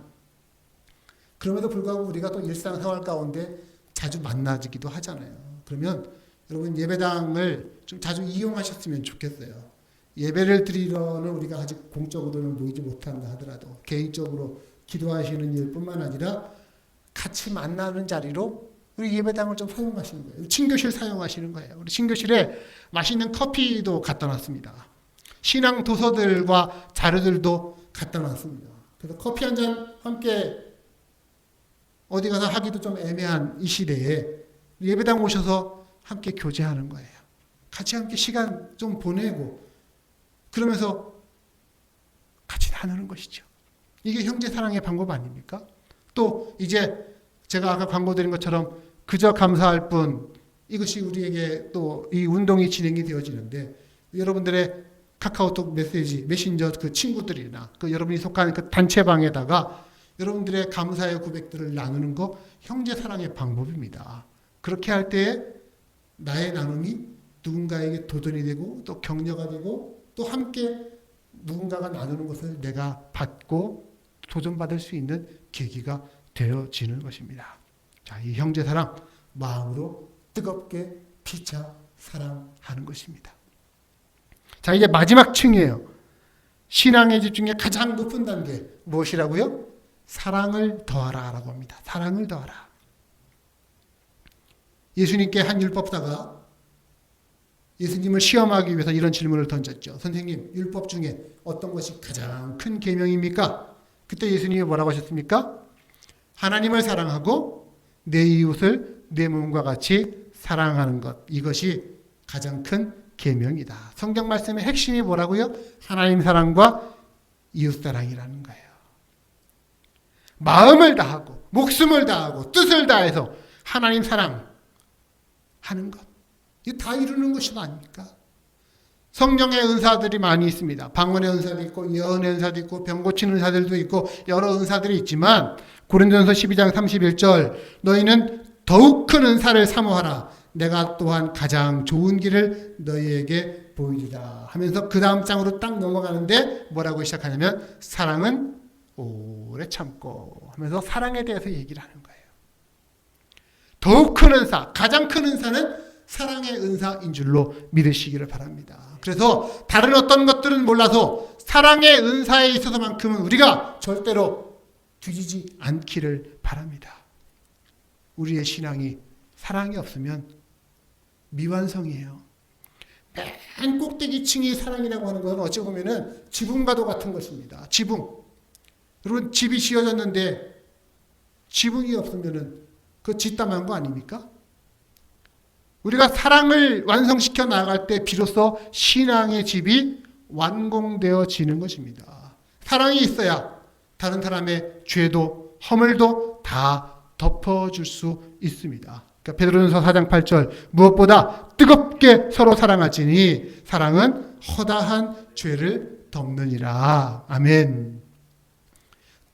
그럼에도 불구하고 우리가 또 일상생활 가운데 자주 만나지기도 하잖아요. 그러면 여러분 예배당을 좀 자주 이용하셨으면 좋겠어요. 예배를 드리러는 우리가 아직 공적으로는 모이지 못한다 하더라도 개인적으로 기도하시는 일뿐만 아니라 같이 만나는 자리로 우리 예배당을 좀 사용하시는 거예요. 친교실 사용하시는 거예요. 우리 친교실에 맛있는 커피도 갖다 놨습니다. 신앙 도서들과 자료들도 갖다 놨습니다. 그래서 커피 한 잔 함께 어디 가서 하기도 좀 애매한 이 시대에 예배당 오셔서 함께 교제하는 거예요. 같이 함께 시간 좀 보내고 그러면서 같이 나누는 것이죠. 이게 형제 사랑의 방법 아닙니까? 또 이제 제가 아까 광고 드린 것처럼 그저 감사할 뿐 이것이 우리에게 또 이 운동이 진행이 되어지는데 여러분들의 카카오톡 메시지, 메신저 그 친구들이나 그 여러분이 속한 그 단체방에다가 여러분들의 감사의 고백들을 나누는 거 형제 사랑의 방법입니다. 그렇게 할 때에 나의 나눔이 누군가에게 도전이 되고 또 격려가 되고 또 함께 누군가가 나누는 것을 내가 받고 도전받을 수 있는 계기가 되어지는 것입니다. 자, 이 형제 사랑 마음으로 뜨겁게 피차 사랑하는 것입니다. 자, 이제 마지막 층이에요. 신앙의 집 중에 가장 높은 단계 무엇이라고요? 사랑을 더하라라고 합니다. 사랑을 더하라. 예수님께 한 율법사가 예수님을 시험하기 위해서 이런 질문을 던졌죠. 선생님, 율법 중에 어떤 것이 가장 큰 계명입니까? 그때 예수님이 뭐라고 하셨습니까? 하나님을 사랑하고 내 이웃을 내 몸과 같이 사랑하는 것. 이것이 가장 큰 계명이다. 성경 말씀의 핵심이 뭐라고요? 하나님 사랑과 이웃 사랑이라는 거예요. 마음을 다하고 목숨을 다하고 뜻을 다해서 하나님 사랑하는 것. 이거 다 이루는 것이 아닙니까? 성령의 은사들이 많이 있습니다. 방언의 은사도 있고 예언의 은사도 있고 병 고치는 은사들도 있고 여러 은사들이 있지만 고린도전서 12장 31절 너희는 더욱 큰 은사를 사모하라. 내가 또한 가장 좋은 길을 너희에게 보이리라 하면서 그 다음 장으로 딱 넘어가는데 뭐라고 시작하냐면 사랑은 오래 참고 하면서 사랑에 대해서 얘기를 하는 거예요. 더욱 큰 은사, 가장 큰 은사는 사랑의 은사인 줄로 믿으시기를 바랍니다. 그래서 다른 어떤 것들은 몰라서 사랑의 은사에 있어서만큼은 우리가 절대로 뒤지지 않기를 바랍니다. 우리의 신앙이 사랑이 없으면 미완성이에요. 맨 꼭대기층이 사랑이라고 하는 것은 어찌 보면은 지붕과도 같은 것입니다. 지붕. 여러분 집이 지어졌는데 지붕이 없으면은 그 짓담한 거 아닙니까? 우리가 사랑을 완성시켜 나갈 때 비로소 신앙의 집이 완공되어지는 것입니다. 사랑이 있어야 다른 사람의 죄도 허물도 다 덮어줄 수 있습니다. 그러니까 베드로전서 4장 8절 무엇보다 뜨겁게 서로 사랑하지니 사랑은 허다한 죄를 덮느니라. 아멘.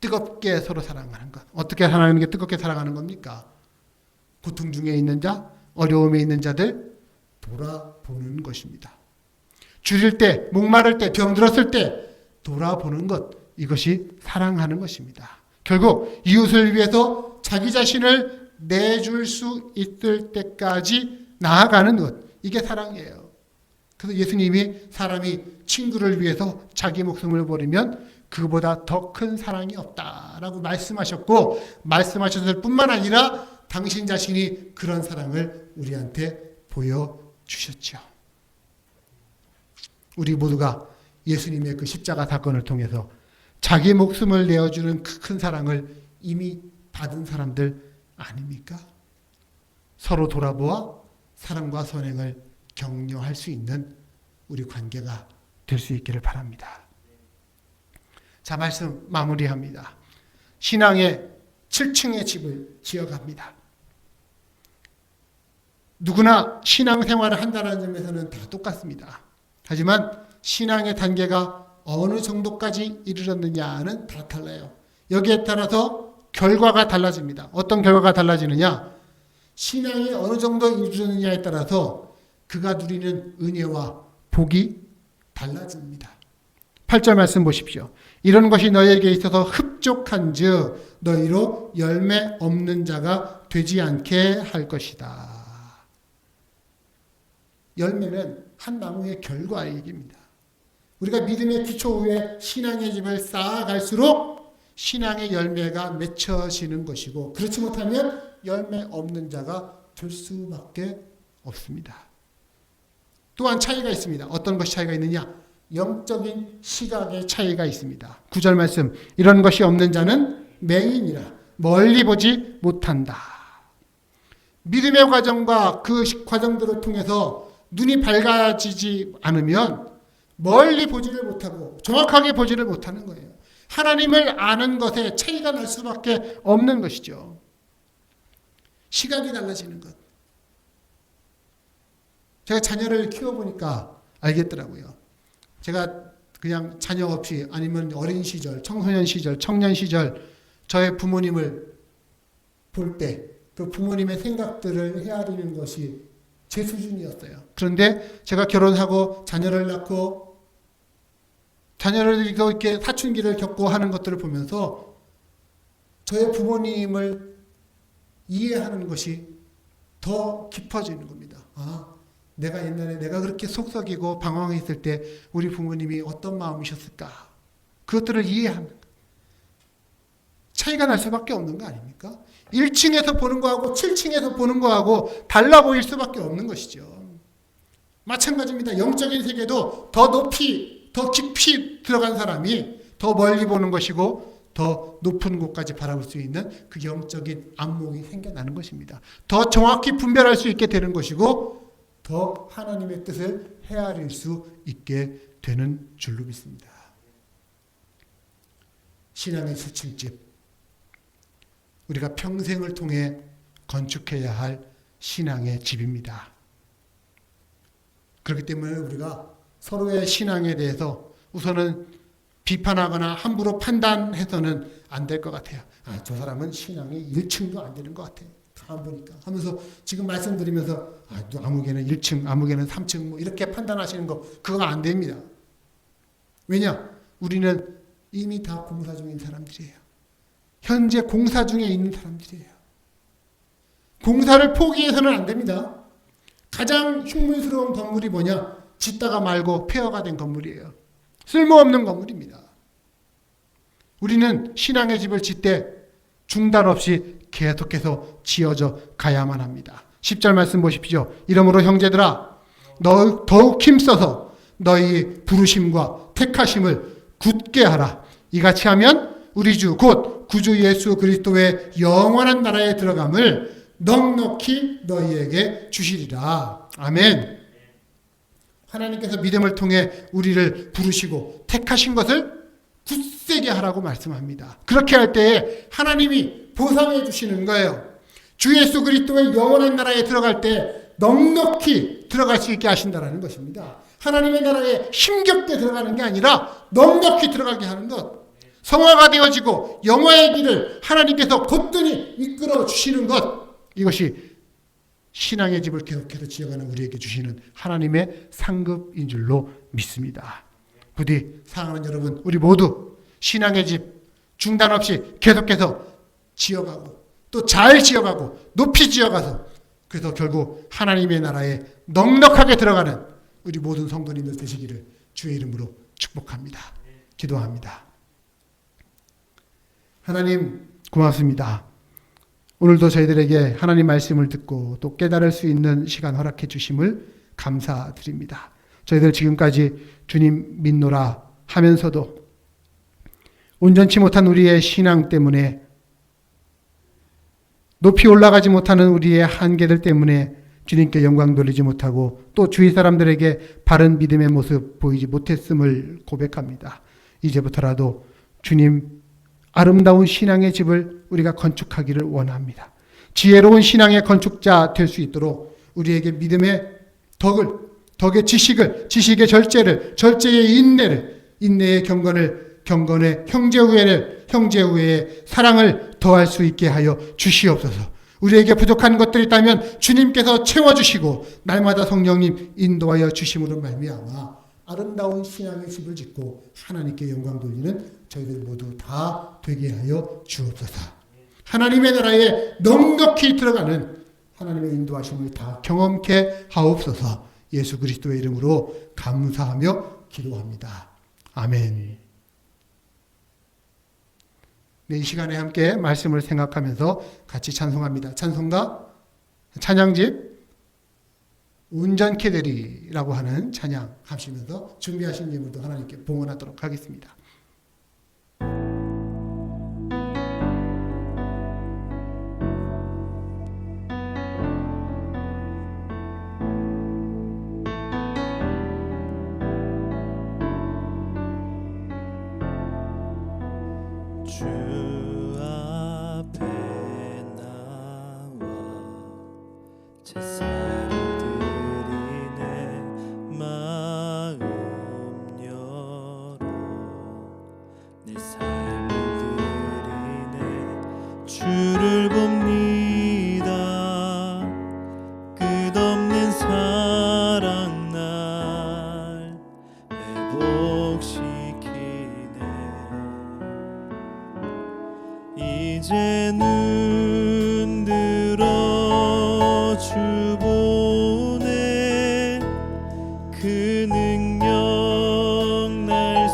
뜨겁게 서로 사랑하는 것. 어떻게 사랑하는 게 뜨겁게 사랑하는 겁니까? 고통 중에 있는 자, 어려움에 있는 자들 돌아보는 것입니다. 줄일 때, 목마를 때, 병들었을 때 돌아보는 것. 이것이 사랑하는 것입니다. 결국 이웃을 위해서 자기 자신을 내줄 수 있을 때까지 나아가는 것. 이게 사랑이에요. 그래서 예수님이 사람이 친구를 위해서 자기 목숨을 버리면 그보다 더 큰 사랑이 없다라고 말씀하셨고 말씀하셨을 뿐만 아니라 당신 자신이 그런 사랑을 우리한테 보여주셨죠. 우리 모두가 예수님의 그 십자가 사건을 통해서 자기 목숨을 내어주는 그 큰 사랑을 이미 받은 사람들 아닙니까? 서로 돌아보아 사랑과 선행을 격려할 수 있는 우리 관계가 될 수 있기를 바랍니다. 자, 말씀 마무리합니다. 신앙의 7층의 집을 지어갑니다. 누구나 신앙생활을 한다는 점에서는 다 똑같습니다. 하지만 신앙의 단계가 어느 정도까지 이르렀느냐는 다 달라요. 여기에 따라서 결과가 달라집니다. 어떤 결과가 달라지느냐? 신앙이 어느 정도 이르렀느냐에 따라서 그가 누리는 은혜와 복이 달라집니다. 8절 말씀 보십시오. 이런 것이 너희에게 있어서 흡족한 즉 너희로 열매 없는 자가 되지 않게 할 것이다. 열매는 한 나무의 결과의 얘기입니다. 우리가 믿음의 기초 위에 신앙의 집을 쌓아갈수록 신앙의 열매가 맺혀지는 것이고 그렇지 못하면 열매 없는 자가 될 수밖에 없습니다. 또한 차이가 있습니다. 어떤 것이 차이가 있느냐? 영적인 시각의 차이가 있습니다. 9절 말씀 이런 것이 없는 자는 맹인이라 멀리 보지 못한다. 믿음의 과정과 그 과정들을 통해서 눈이 밝아지지 않으면 멀리 보지를 못하고 정확하게 보지를 못하는 거예요. 하나님을 아는 것에 차이가 날 수밖에 없는 것이죠. 시각이 달라지는 것. 제가 자녀를 키워보니까 알겠더라고요. 제가 그냥 자녀 없이 아니면 어린 시절, 청소년 시절, 청년 시절 저의 부모님을 볼 때 그 부모님의 생각들을 헤아리는 것이 제 수준이었어요. 그런데 제가 결혼하고 자녀를 낳고 자녀를 이렇게 사춘기를 겪고 하는 것들을 보면서 저의 부모님을 이해하는 것이 더 깊어지는 겁니다. 내가 옛날에 내가 그렇게 속썩이고 방황했을 때 우리 부모님이 어떤 마음이셨을까? 그것들을 이해하는 것. 차이가 날 수밖에 없는 거 아닙니까? 1층에서 보는 거하고 7층에서 보는 거하고 달라 보일 수밖에 없는 것이죠. 마찬가지입니다. 영적인 세계도 더 높이, 더 깊이 들어간 사람이 더 멀리 보는 것이고 더 높은 곳까지 바라볼 수 있는 그 영적인 안목이 생겨나는 것입니다. 더 정확히 분별할 수 있게 되는 것이고 더 하나님의 뜻을 헤아릴 수 있게 되는 줄로 믿습니다. 신앙의 수층집, 우리가 평생을 통해 건축해야 할 신앙의 집입니다. 그렇기 때문에 우리가 서로의 신앙에 대해서 우선은 비판하거나 함부로 판단해서는 안 될 것 같아요. 저 사람은 신앙이 1층도 안 되는 것 같아요. 안 보니까 하면서 지금 말씀드리면서 아무개는 1층, 아무개는 3층 뭐 이렇게 판단하시는 거 그거 안 됩니다. 왜냐? 우리는 이미 다 공사 중인 사람들이에요. 현재 공사 중에 있는 사람들이에요. 공사를 포기해서는 안 됩니다. 가장 흉물스러운 건물이 뭐냐? 짓다가 말고 폐허가 된 건물이에요. 쓸모없는 건물입니다. 우리는 신앙의 집을 짓되 중단 없이 계속해서 지어져 가야만 합니다. 10절 말씀 보십시오. 이러므로 형제들아 더욱 힘써서 너희 부르심과 택하심을 굳게 하라. 이같이 하면 우리 주 곧 구주 예수 그리스도의 영원한 나라에 들어감을 넉넉히 너희에게 주시리라. 아멘. 하나님께서 믿음을 통해 우리를 부르시고 택하신 것을 굳세게 하라고 말씀합니다. 그렇게 할 때에 하나님이 보상해 주시는 거예요. 주 예수 그리스도의 영원한 나라에 들어갈 때 넉넉히 들어갈 수 있게 하신다는 것입니다. 하나님의 나라에 힘겹게 들어가는 게 아니라 넉넉히 들어가게 하는 것. 성화가 되어지고 영화의 길을 하나님께서 곧든히 이끌어 주시는 것. 이것이 신앙의 집을 계속해서 지어가는 우리에게 주시는 하나님의 상급인 줄로 믿습니다. 부디 사랑하는 여러분, 우리 모두 신앙의 집 중단 없이 계속해서 지어가고 또 잘 지어가고 높이 지어가서 그래서 결국 하나님의 나라에 넉넉하게 들어가는 우리 모든 성도님들 되시기를 주의 이름으로 축복합니다. 기도합니다. 하나님 고맙습니다. 오늘도 저희들에게 하나님 말씀을 듣고 또 깨달을 수 있는 시간 허락해 주심을 감사드립니다. 저희들 지금까지 주님 믿노라 하면서도 온전치 못한 우리의 신앙 때문에 높이 올라가지 못하는 우리의 한계들 때문에 주님께 영광 돌리지 못하고 또 주위 사람들에게 바른 믿음의 모습 보이지 못했음을 고백합니다. 이제부터라도 주님 아름다운 신앙의 집을 우리가 건축하기를 원합니다. 지혜로운 신앙의 건축자 될 수 있도록 우리에게 믿음의 덕의 지식의 절제의 인내의 경건의 형제우애의 사랑을 더할 수 있게 하여 주시옵소서. 우리에게 부족한 것들이 있다면 주님께서 채워주시고 날마다 성령님 인도하여 주심으로 말미암아 아름다운 신앙의 집을 짓고 하나님께 영광 돌리는 저희들 모두 다 되게 하여 주옵소서. 하나님의 나라에 넉넉히 들어가는 하나님의 인도하심을 다 경험케 하옵소서. 예수 그리스도의 이름으로 감사하며 기도합니다. 아멘. 네, 이 시간에 함께 말씀을 생각하면서 같이 찬송합니다. 찬송가 찬양집 온전케 되리라고 하는 찬양 하시면서 준비하신 예물도 하나님께 봉헌하도록 하겠습니다. 주 앞에 나와 제사를 드리네 마음 열어 이제 눈 들어 주 보네 그 능력 날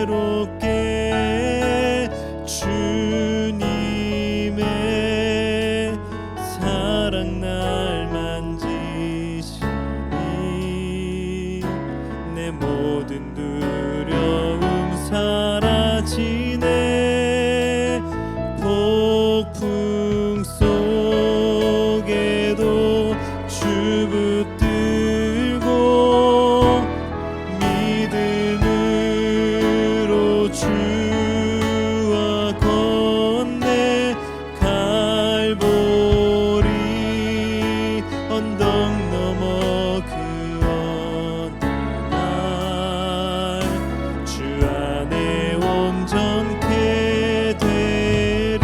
새롭게 주님의 사랑 날 만지시니 내 모든 두려움 사라지네 폭풍 속에도 주 붙들고 믿음으로 주와 건네 갈보리 언덕 넘어 그 어느 날 주 안에 온전케 되리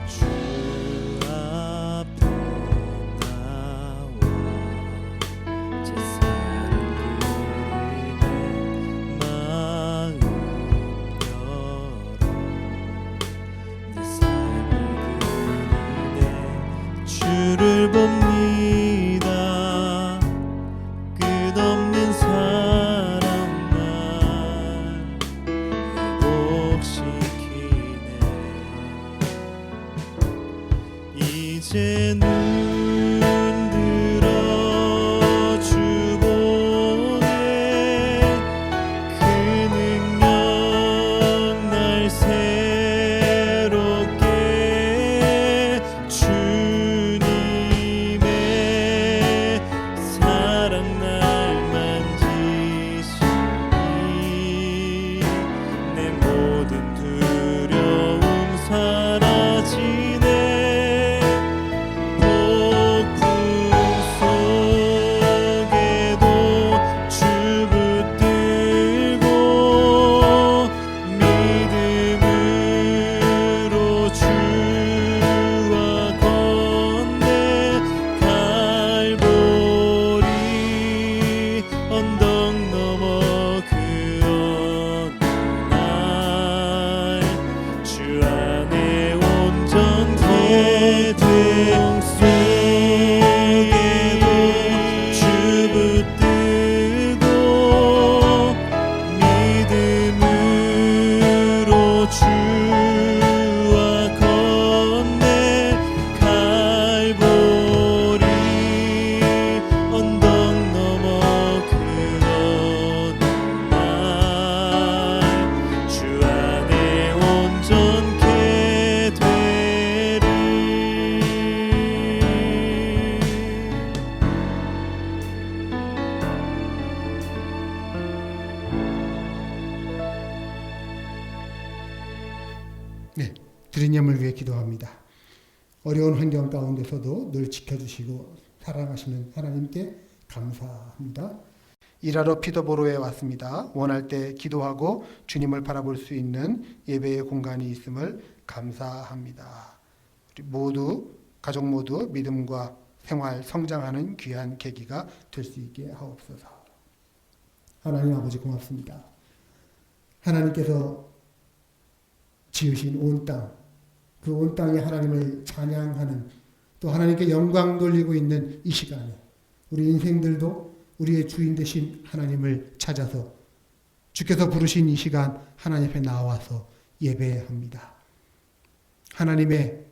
주 앞에 나와 제사를 드리네 마음 열어 내 삶을 드리네 주를 봅니다 끝없는 사랑 날 회복시키네 이제 눈 들어 주 보네 그 능력 날 새롭게 주님의 사랑 날 만지시니 내 모든 두려움 사라지네 폭풍 속에도 주 붙들고 믿음으로 주와 건네 갈보리 언덕 넘어 그 어느 날 주 안에 온전케 속에도 주 붙들고 믿음으로 주와 건네 갈보리 언덕 넘어 그 어느 날 주 안에 온전케 되리 네, 드린 예물 위해 기도합니다. 어려운 환경 가운데서도 늘 지켜주시고 사랑하시는 하나님께 감사합니다. 일하러 피더보로에 왔습니다. 원할 때 기도하고 주님을 바라볼 수 있는 예배의 공간이 있음을 감사합니다. 우리 모두 가족 모두 믿음과 생활 성장하는 귀한 계기가 될 수 있게 하옵소서. 하나님 아버지 고맙습니다. 하나님께서 지으신 온 땅, 그 온 땅에 하나님을 찬양하는 또 하나님께 영광 돌리고 있는 이 시간에 우리 인생들도 우리의 주인 되신 하나님을 찾아서 주께서 부르신 이 시간 하나님 앞에 나와서 예배합니다. 하나님의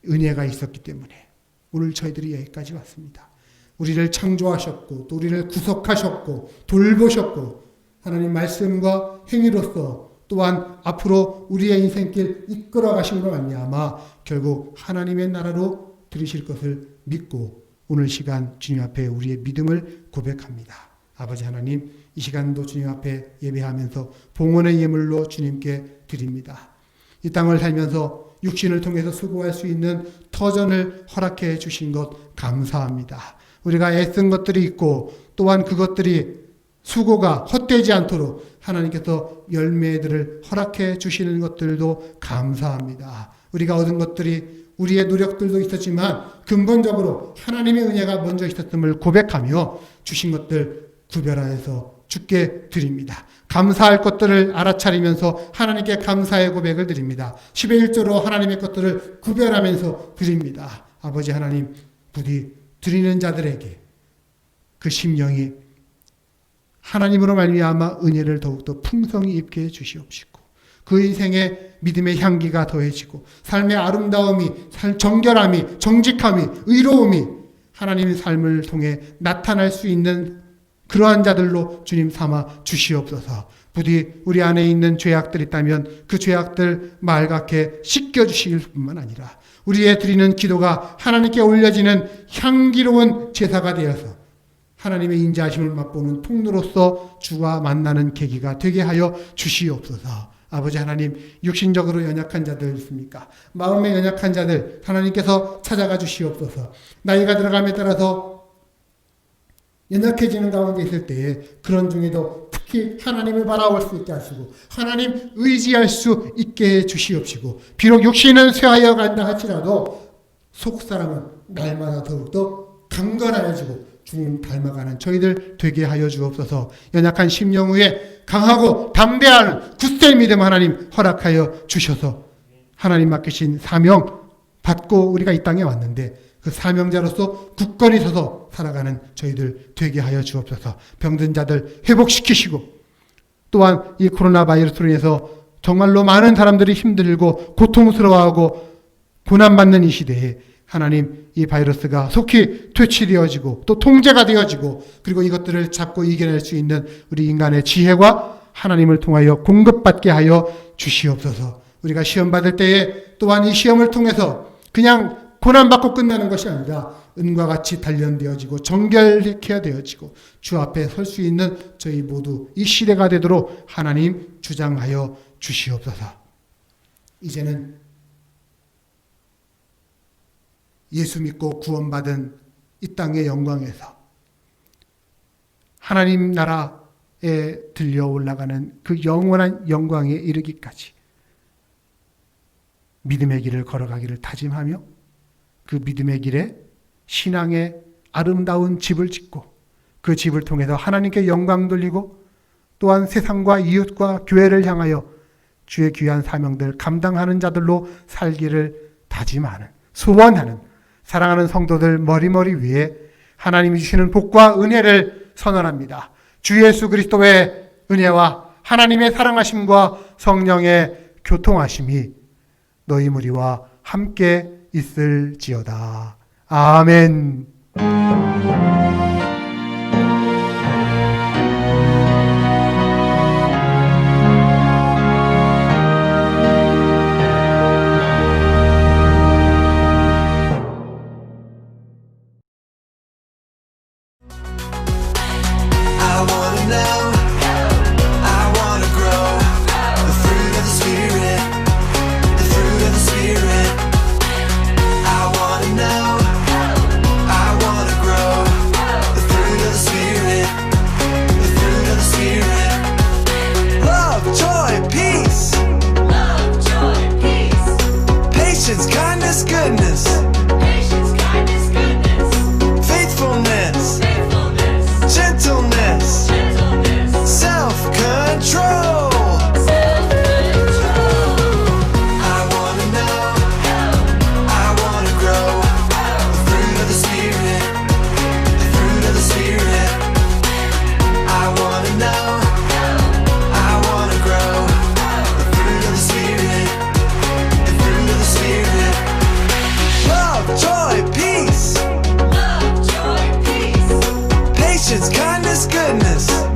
은혜가 있었기 때문에 오늘 저희들이 여기까지 왔습니다. 우리를 창조하셨고 또 우리를 구속하셨고 돌보셨고 하나님 말씀과 행위로서 또한 앞으로 우리의 인생길 이끌어 가심으로 말미암아 결국 하나님의 나라로 들으실 것을 믿고 오늘 시간 주님 앞에 우리의 믿음을 고백합니다. 아버지 하나님, 이 시간도 주님 앞에 예배하면서 봉헌의 예물로 주님께 드립니다. 이 땅을 살면서 육신을 통해서 수고할 수 있는 터전을 허락해 주신 것 감사합니다. 우리가 애쓴 것들이 있고 또한 그것들이 수고가 헛되지 않도록 하나님께서 열매들을 허락해 주시는 것들도 감사합니다. 우리가 얻은 것들이 우리의 노력들도 있었지만 근본적으로 하나님의 은혜가 먼저 있었음을 고백하며 주신 것들 구별하여서 주께 드립니다. 감사할 것들을 알아차리면서 하나님께 감사의 고백을 드립니다. 10의 1조로 하나님의 것들을 구별하면서 드립니다. 아버지 하나님, 부디 드리는 자들에게 그 심령이 하나님으로 말미암아 은혜를 더욱더 풍성히 입게 해주시옵시고 그 인생에 믿음의 향기가 더해지고 삶의 아름다움이, 정결함이, 정직함이, 의로움이 하나님의 삶을 통해 나타날 수 있는 그러한 자들로 주님 삼아 주시옵소서. 부디 우리 안에 있는 죄악들이 있다면 그 죄악들 맑게 씻겨주실 뿐만 아니라 우리의 드리는 기도가 하나님께 올려지는 향기로운 제사가 되어서 하나님의 인자하심을 맛보는 통로로서 주와 만나는 계기가 되게 하여 주시옵소서. 아버지 하나님, 육신적으로 연약한 자들 있습니까? 마음에 연약한 자들 하나님께서 찾아가 주시옵소서. 나이가 들어감에 따라서 연약해지는 가운데 있을 때에 그런 중에도 특히 하나님을 바라볼 수 있게 하시고 하나님 의지할 수 있게 해 주시옵시고 비록 육신은 쇠하여 간다 할지라도 속사람은 날마다 더욱더 강건하여지고 주님 닮아가는 저희들 되게 하여 주옵소서. 연약한 심령 위에 강하고 담대한 굳세 믿음 하나님 허락하여 주셔서 하나님 맡기신 사명 받고 우리가 이 땅에 왔는데 그 사명자로서 굳건히 서서 살아가는 저희들 되게 하여 주옵소서. 병든 자들 회복시키시고 또한 이 코로나 바이러스로 인해서 정말로 많은 사람들이 힘들고 고통스러워하고 고난받는 이 시대에 하나님 이 바이러스가 속히 퇴치되어지고 또 통제가 되어지고 그리고 이것들을 잡고 이겨낼 수 있는 우리 인간의 지혜와 하나님을 통하여 공급받게 하여 주시옵소서. 우리가 시험 받을 때에 또한 이 시험을 통해서 그냥 고난받고 끝나는 것이 아니라 은과 같이 단련되어지고 정결케 되어지고 주 앞에 설 수 있는 저희 모두 이 시대가 되도록 하나님 주장하여 주시옵소서. 이제는 예수 믿고 구원받은 이 땅의 영광에서 하나님 나라에 들려 올라가는 그 영원한 영광에 이르기까지 믿음의 길을 걸어가기를 다짐하며 그 믿음의 길에 신앙의 아름다운 집을 짓고 그 집을 통해서 하나님께 영광 돌리고 또한 세상과 이웃과 교회를 향하여 주의 귀한 사명들 감당하는 자들로 살기를 다짐하는 소원하는 사랑하는 성도들 머리머리 위에 하나님이 주시는 복과 은혜를 선언합니다. 주 예수 그리스도의 은혜와 하나님의 사랑하심과 성령의 교통하심이 너희 무리와 함께 있을지어다. 아멘. Kindness, goodness.